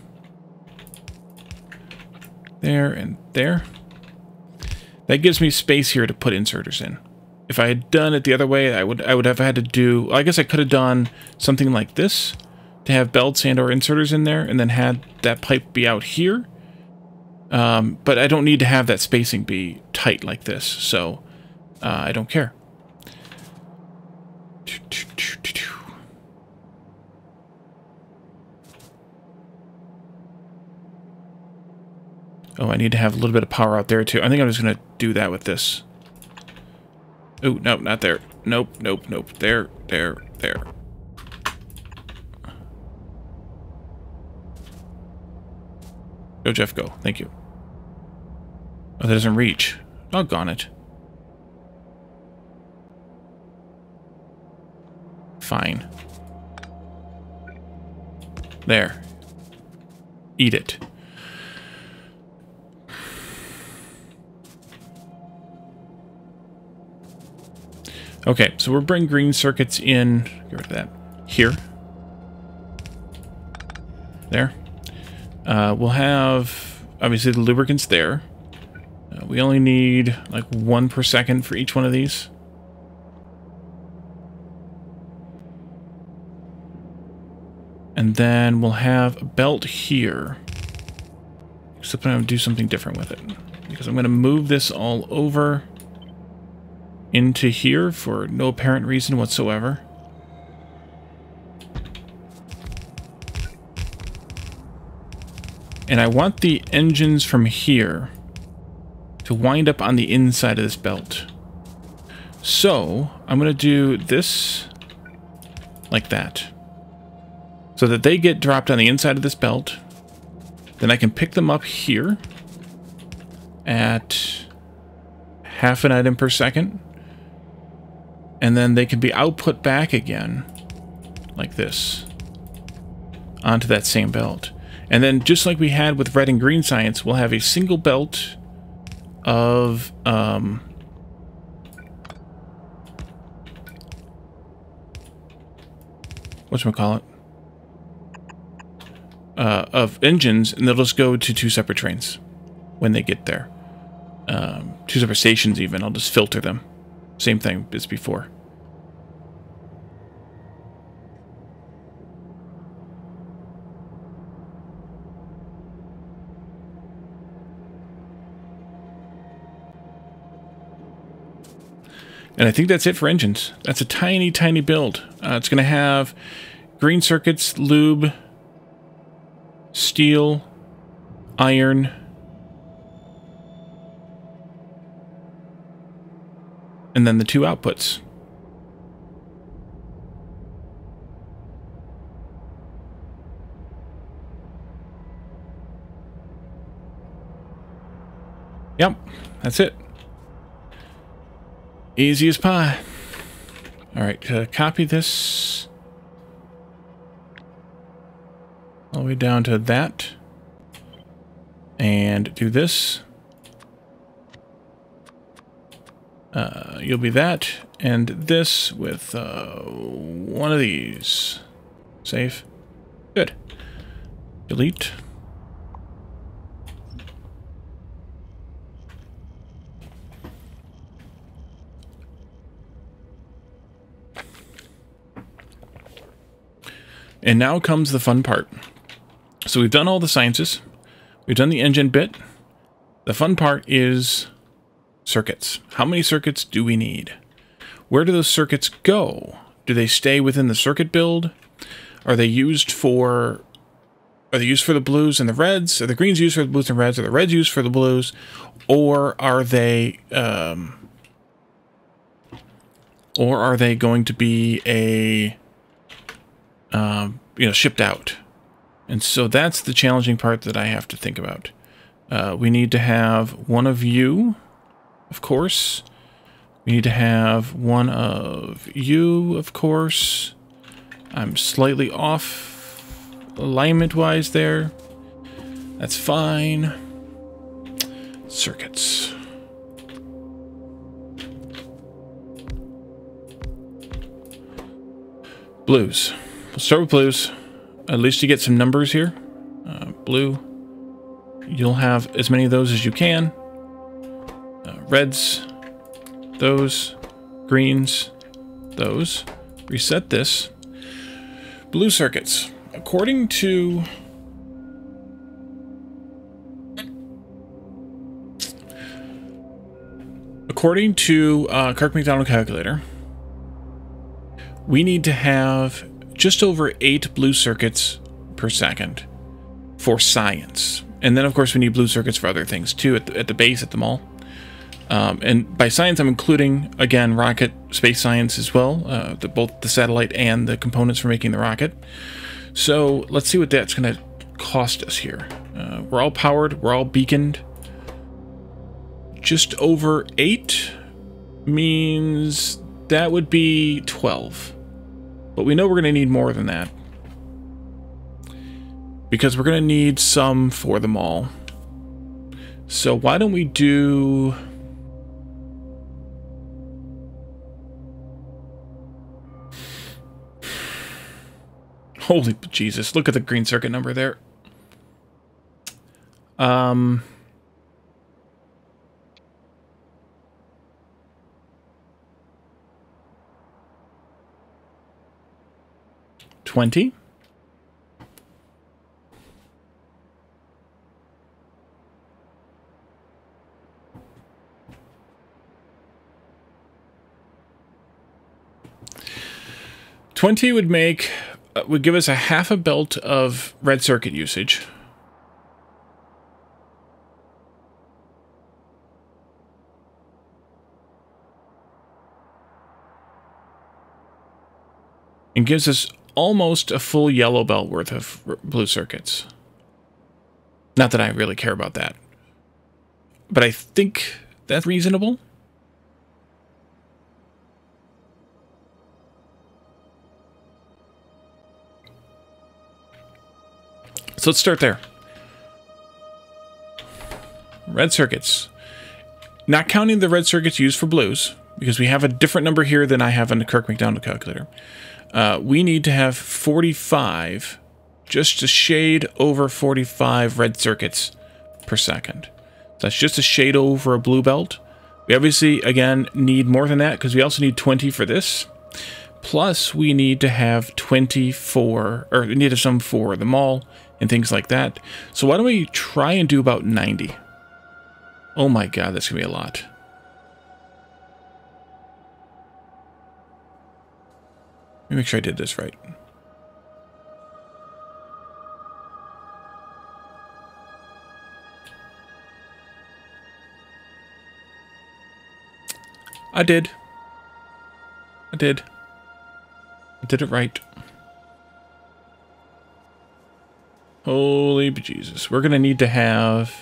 There and there. That gives me space here to put inserters in. If I had done it the other way, I would have had to do, I guess I could have done something like this to have belts and or inserters in there and then had that pipe be out here. But I don't need to have that spacing be tight like this, so I don't care. Oh, I need to have a little bit of power out there too. I think I'm just going to do that with this. Oh, no, not there. Nope, nope, nope. There, there, there. Go, Jeff, go. Thank you. Oh, that doesn't reach. Doggone it. Fine. There. Eat it. Okay, so we'll bring green circuits in. Get rid of that. Here. There. We'll have, obviously, the lubricants there. We only need, like, 1 per second for each one of these. And then we'll have a belt here. Except I'm going to do something different with it. Because I'm going to move this all over into here for no apparent reason whatsoever. And I want the engines from here to wind up on the inside of this belt. So I'm going to do this like that. So that they get dropped on the inside of this belt. Then I can pick them up here at half an item per second. And then they can be output back again, like this, onto that same belt. And then, just like we had with red and green science, we'll have a single belt of, whatchamacallit? Of engines, and they'll just go to 2 separate trains when they get there. 2 separate stations even, I'll just filter them. Same thing as before. And I think that's it for engines. That's a tiny, tiny build. It's going to have green circuits, lube, steel, iron, and then the 2 outputs. Yep, that's it. Easy as pie. Alright, copy this all the way down to that. And do this. You'll be that, and this with one of these. Save. Good. Delete. And now comes the fun part. So we've done all the sciences. We've done the engine bit. The fun part is circuits. How many circuits do we need? Where do those circuits go? Do they stay within the circuit build? Are they used for the blues and the reds? Are the greens used for the blues and reds? Are the reds used for the blues? Or are they going to be a shipped out? And so that's the challenging part that I have to think about. We need to have one of you, of course. We need to have one of you, of course. I'm slightly off alignment-wise there. That's fine. Circuits. Blues. We'll start with blues. At least you get some numbers here. Blue. You'll have as many of those as you can. Reds. Those. Greens. Those. Reset this. Blue circuits. According to Kirk McDonald calculator, we need to have just over 8 blue circuits per second for science. And then, of course, we need blue circuits for other things, too, at the base, at the mall. And by science, I'm including, again, rocket space science as well, both the satellite and the components for making the rocket. So let's see what that's going to cost us here. We're all powered. We're all beaconed. Just over 8 means that would be 12. But we know we're going to need more than that, because we're going to need some for them all. So why don't we do... Holy Jesus, look at the green circuit number there. 20. Would give us a half a belt of red circuit usage. And gives us almost a full yellow belt worth of blue circuits. Not that I really care about that, but I think that's reasonable. So let's start there. Red circuits. Not counting the red circuits used for blues, because we have a different number here than I have on the Kirk McDonald calculator. We need to have 45, just a shade over 45 red circuits per second. That's just a shade over a blue belt. We obviously, again, need more than that, because we also need 20 for this. Plus, we need to have 24, or we need to have some for the mall and things like that. So why don't we try and do about 90? Oh my god, that's going to be a lot. Let me make sure I did this right. I did it right. Holy Jesus. We're going to need to have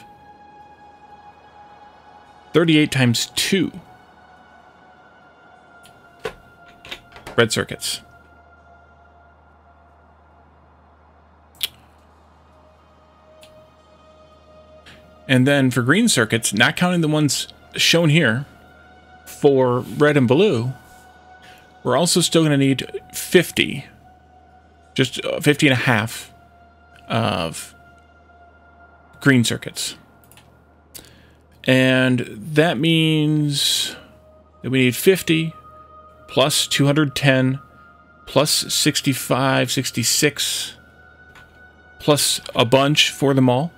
38 times 2 red circuits. And then for green circuits, not counting the ones shown here for red and blue, we're also still going to need 50, just 50 and a half of green circuits. And that means that we need 50 plus 210 plus 65, 66 plus a bunch for them all.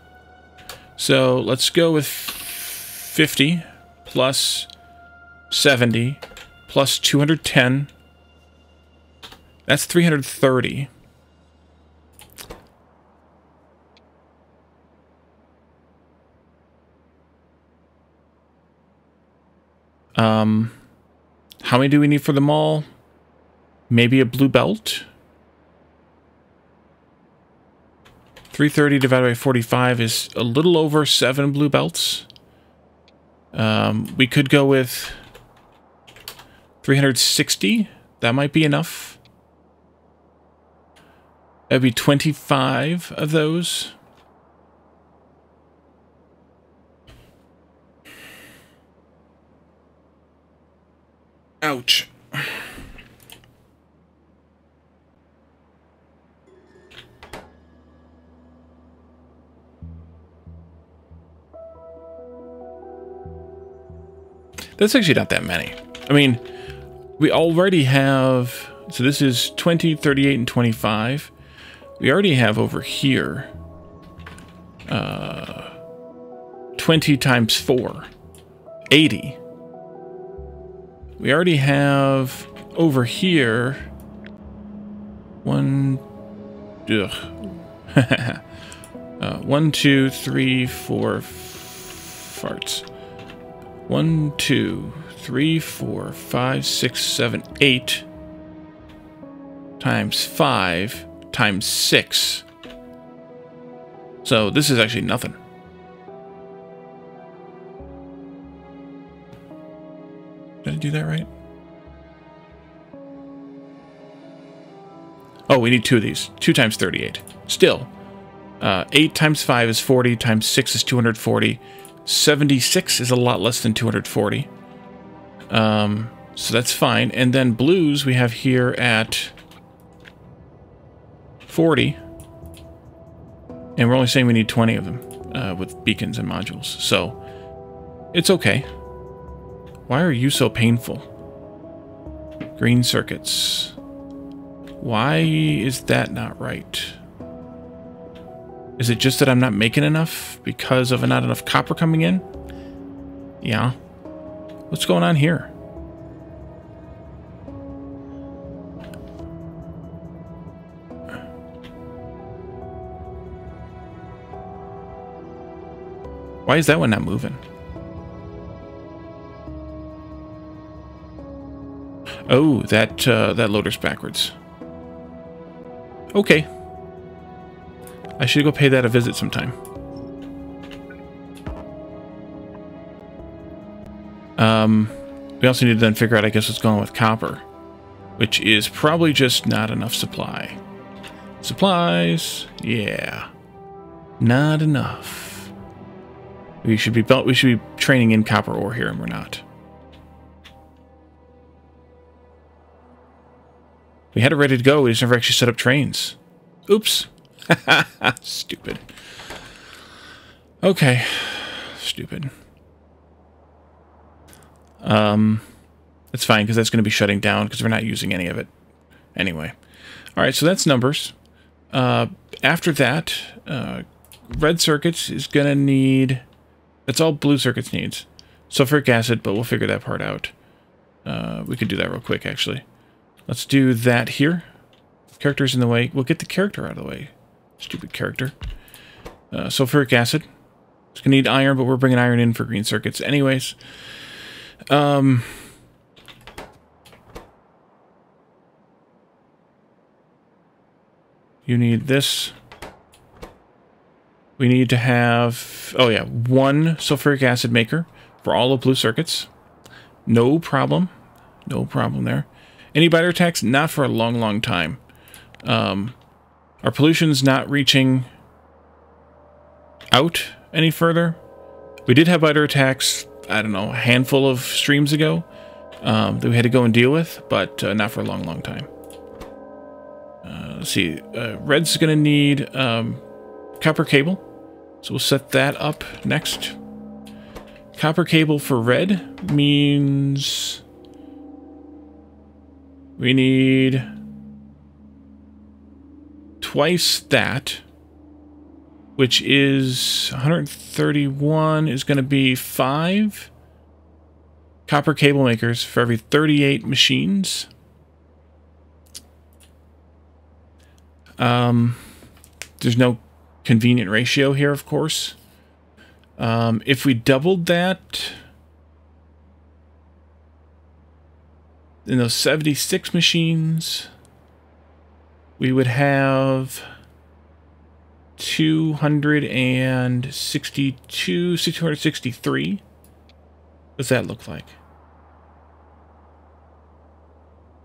So let's go with 50 plus 70 plus 210. That's 330. How many do we need for them all? Maybe a blue belt? 330 divided by 45 is a little over 7 blue belts. We could go with 360. That might be enough. That'd be 25 of those. Ouch. That's actually not that many. I mean, we already have... So this is 20, 38, and 25. We already have over here 20 times 4. 80. We already have over here 1... 1, 2, 3, 4 farts. 1, 2, 3, 4, 5, 6, 7, 8 times 5 times 6. So this is actually nothing. Did I do that right? Oh, we need 2 of these. 2 times 38. Still. 8 times 5 is 40, times 6 is 240. 76 is a lot less than 240. So that's fine. And then blues we have here at 40. And we're only saying we need 20 of them with beacons and modules. So it's okay. Why are you so painful? Green circuits. Why is that not right? Is it just that I'm not making enough because of not enough copper coming in? Yeah. What's going on here? Why is that one not moving? Oh, that loader's backwards. Okay. I should go pay that a visit sometime. We also need to then figure out, I guess, what's going on with copper, which is probably just not enough supply. Supplies, yeah, not enough. We should be training in copper ore here, and we're not. We had it ready to go. We just never actually set up trains. Oops. Stupid. Okay. Stupid. It's fine, because that's going to be shutting down, because we're not using any of it. Anyway. Alright, so that's numbers. After that, red circuits is going to need... That's all blue circuits needs. Sulfuric acid, but we'll figure that part out. We could do that real quick, actually. Let's do that here. Character's in the way. We'll get the character out of the way. Stupid character. Sulfuric acid. It's going to need iron, but we're bringing iron in for green circuits anyways. You need this. We need to have... Oh, yeah. 1 sulfuric acid maker for all of blue circuits. No problem. No problem there. Any biter attacks? Not for a long, long time. Our pollution's not reaching out any further. We did have biter attacks, I don't know, a handful of streams ago that we had to go and deal with, but not for a long, long time. Let's see. Red's going to need copper cable, so we'll set that up next. Copper cable for red means we need twice that, which is 131 is going to be 5 copper cable makers for every 38 machines. There's no convenient ratio here, of course. If we doubled that in those 76 machines, we would have 263. What's that look like?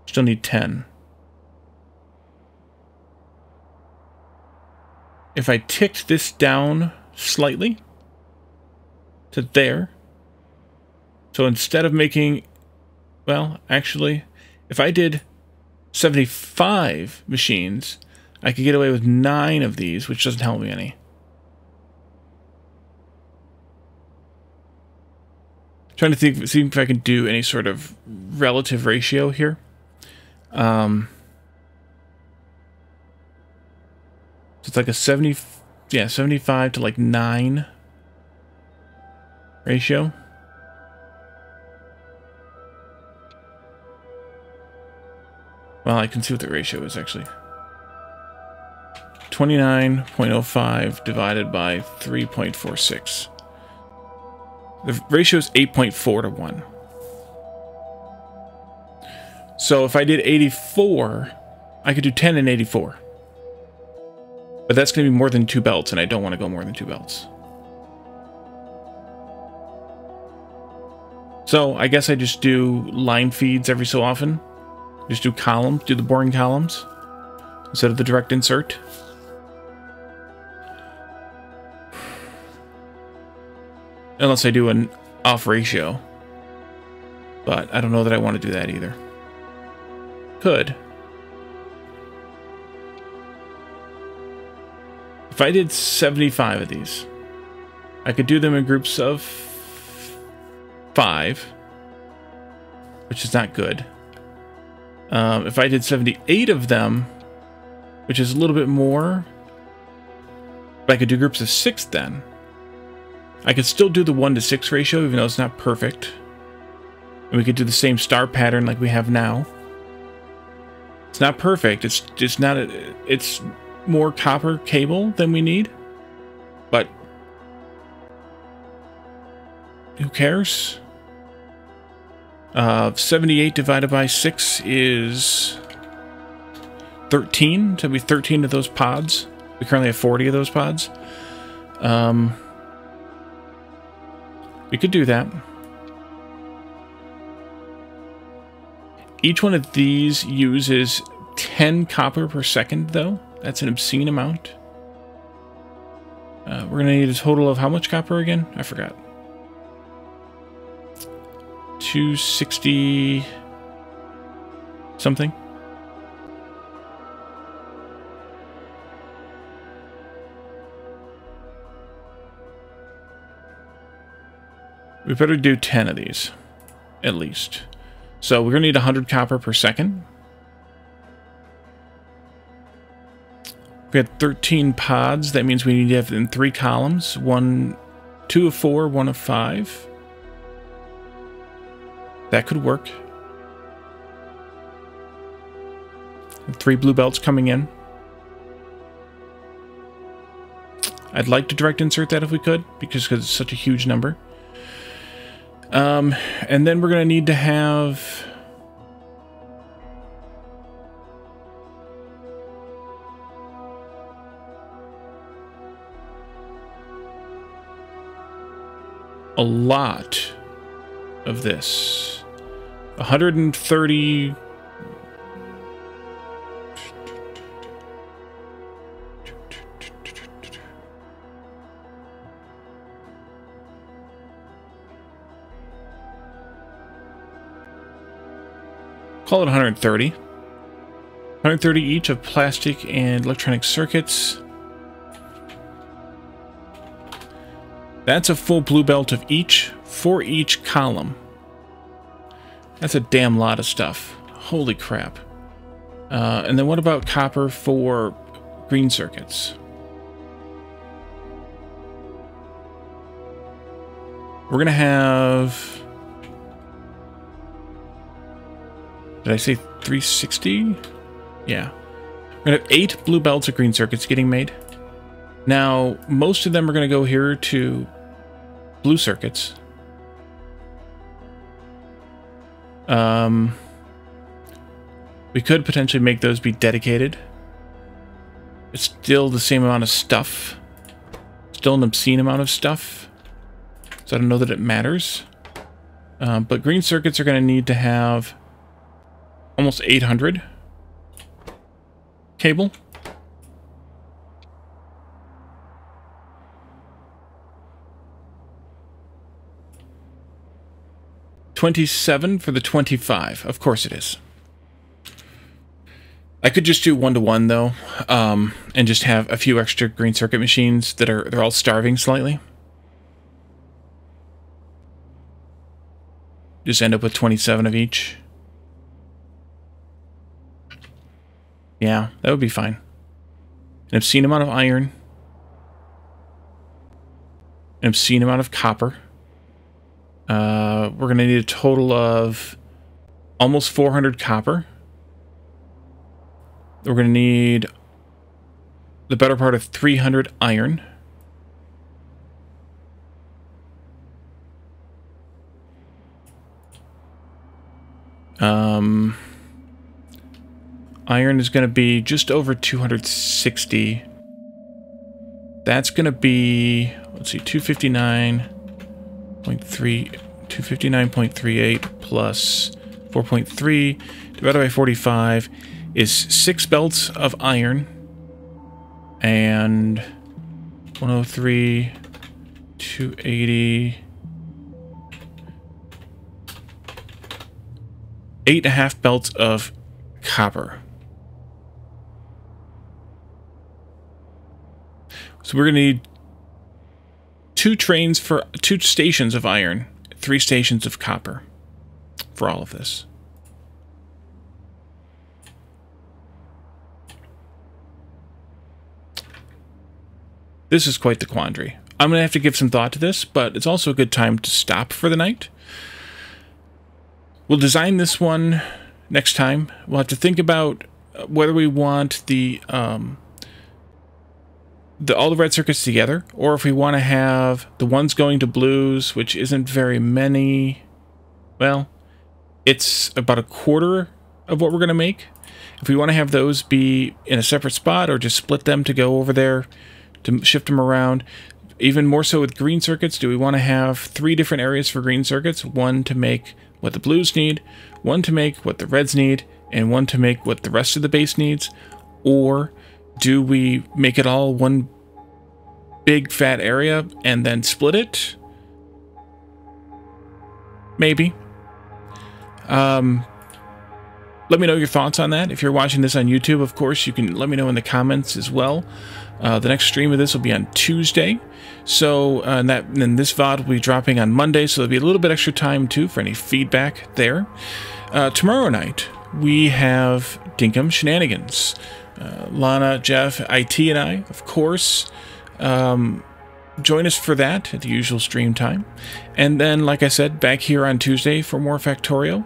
Still need 10. if I ticked this down slightly to there, so instead of making, well, actually, if I did 75 machines, I could get away with 9 of these, which doesn't help me any. Trying to see if I can do any sort of relative ratio here. So it's like a 75 to like 9 ratio. Well, I can see what the ratio is actually. 29.05 divided by 3.46. The ratio is 8.4 to 1. So if I did 84, I could do 10 and 84. But that's going to be more than 2 belts, and I don't want to go more than 2 belts. So I guess I just do line feeds every so often. Just do columns, do the boring columns instead of the direct insert. Unless I do an off ratio. But I don't know that I want to do that either. Could. If I did 75 of these, I could do them in groups of 5, which is not good. If I did 78 of them, which is a little bit more, but I could do groups of 6 then. I could still do the 1:6 ratio, even though it's not perfect. And we could do the same star pattern like we have now. It's not perfect. It's just not. It's more copper cable than we need. But who cares? 78 divided by 6 is 13. So it'll be 13 of those pods. We currently have 40 of those pods. We could do that. Each one of these uses 10 copper per second, though. That's an obscene amount. We're going to need a total of how much copper again? I forgot. 260 something. We better do 10 of these, at least. So we're going to need 100 copper per second. We had 13 pods. That means we need to have in 3 columns. 2 of 4, 1 of 5. That could work. 3 blue belts coming in. I'd like to direct insert that if we could, because it's such a huge number. And then we're going to need to have a lot of this. 130. Call it 130. 130 each of plastic and electronic circuits. That's a full blue belt of each for each column. That's a damn lot of stuff. Holy crap. And then what about copper for green circuits? We're going to have... Did I say 360? Yeah. We're going to have 8 blue belts of green circuits getting made. Now, most of them are going to go here to blue circuits. We could potentially make those be dedicated. It's still the same amount of stuff. Still an obscene amount of stuff. So I don't know that it matters. But green circuits are going to need to have almost 800 cable. 27 for the 25. Of course it is. I could just do 1-to-1 though, and just have a few extra green circuit machines that they're all starving slightly. Just end up with 27 of each. Yeah, that would be fine. An obscene amount of iron. An obscene amount of copper. We're going to need a total of almost 400 copper. We're going to need the better part of 300 iron. Iron is going to be just over 260. That's going to be, let's see, 259.38 plus 4.3 divided by 45 is 6 belts of iron, and 103, 280, 8.5 belts of copper. So we're going to need 2 trains for 2 stations of iron, 3 stations of copper for all of this. This is quite the quandary. I'm going to have to give some thought to this, but it's also a good time to stop for the night. We'll design this one next time. We'll have to think about whether we want all the red circuits together, or if we want to have the ones going to blues, which isn't very many. Well, it's about a quarter of what we're going to make. If we want to have those be in a separate spot, or just split them to go over there to shift them around. Even more so with green circuits, do we want to have 3 different areas for green circuits? One to make what the blues need, one to make what the reds need, and one to make what the rest of the base needs? Or do we make it all one big fat area and then split it? Maybe. Let me know your thoughts on that. If you're watching this on YouTube, of course, you can let me know in the comments as well. The next stream of this will be on Tuesday. So, and this VOD will be dropping on Monday, so there'll be a little bit extra time, too, for any feedback there. Tomorrow night, we have Dinkum Shenanigans. Lana, Jeff, IT, and I, of course, join us for that at the usual stream time. And then, like I said, back here on Tuesday for more Factorio.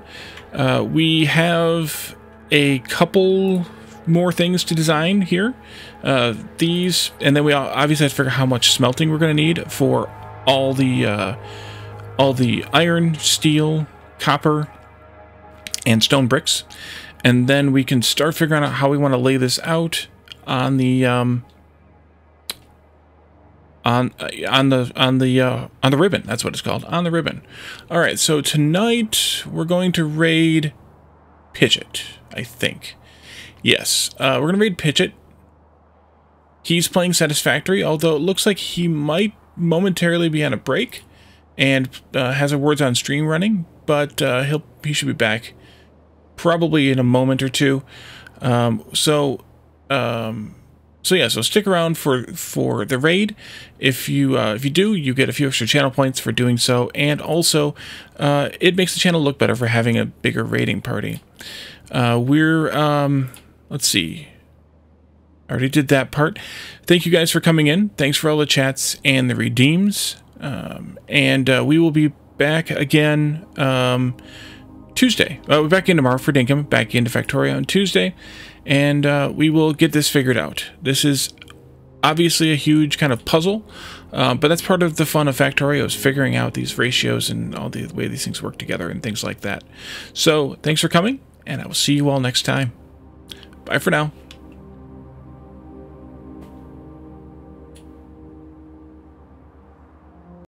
We have a couple more things to design here. These, and then we obviously have to figure out how much smelting we're going to need for all the iron, steel, copper, and stone bricks. And then we can start figuring out how we want to lay this out on the on the ribbon. That's what it's called, on the ribbon. All right, so tonight we're going to raid Pitchett, I think. Yes, we're going to raid Pitchett. He's playing Satisfactory, although it looks like he might momentarily be on a break and has a Words on Stream running, but he should be back probably in a moment or two. So stick around for the raid. If you do, you get a few extra channel points for doing so, and also it makes the channel look better for having a bigger raiding party. Let's see. I already did that part. Thank you guys for coming in. Thanks for all the chats and the redeems. And we will be back again Tuesday. We're back in tomorrow for Dinkum, back into Factorio on Tuesday, and we will get this figured out. This is obviously a huge kind of puzzle, but that's part of the fun of Factorio, is figuring out these ratios and all the way these things work together and things like that. So thanks for coming, and I will see you all next time. Bye for now.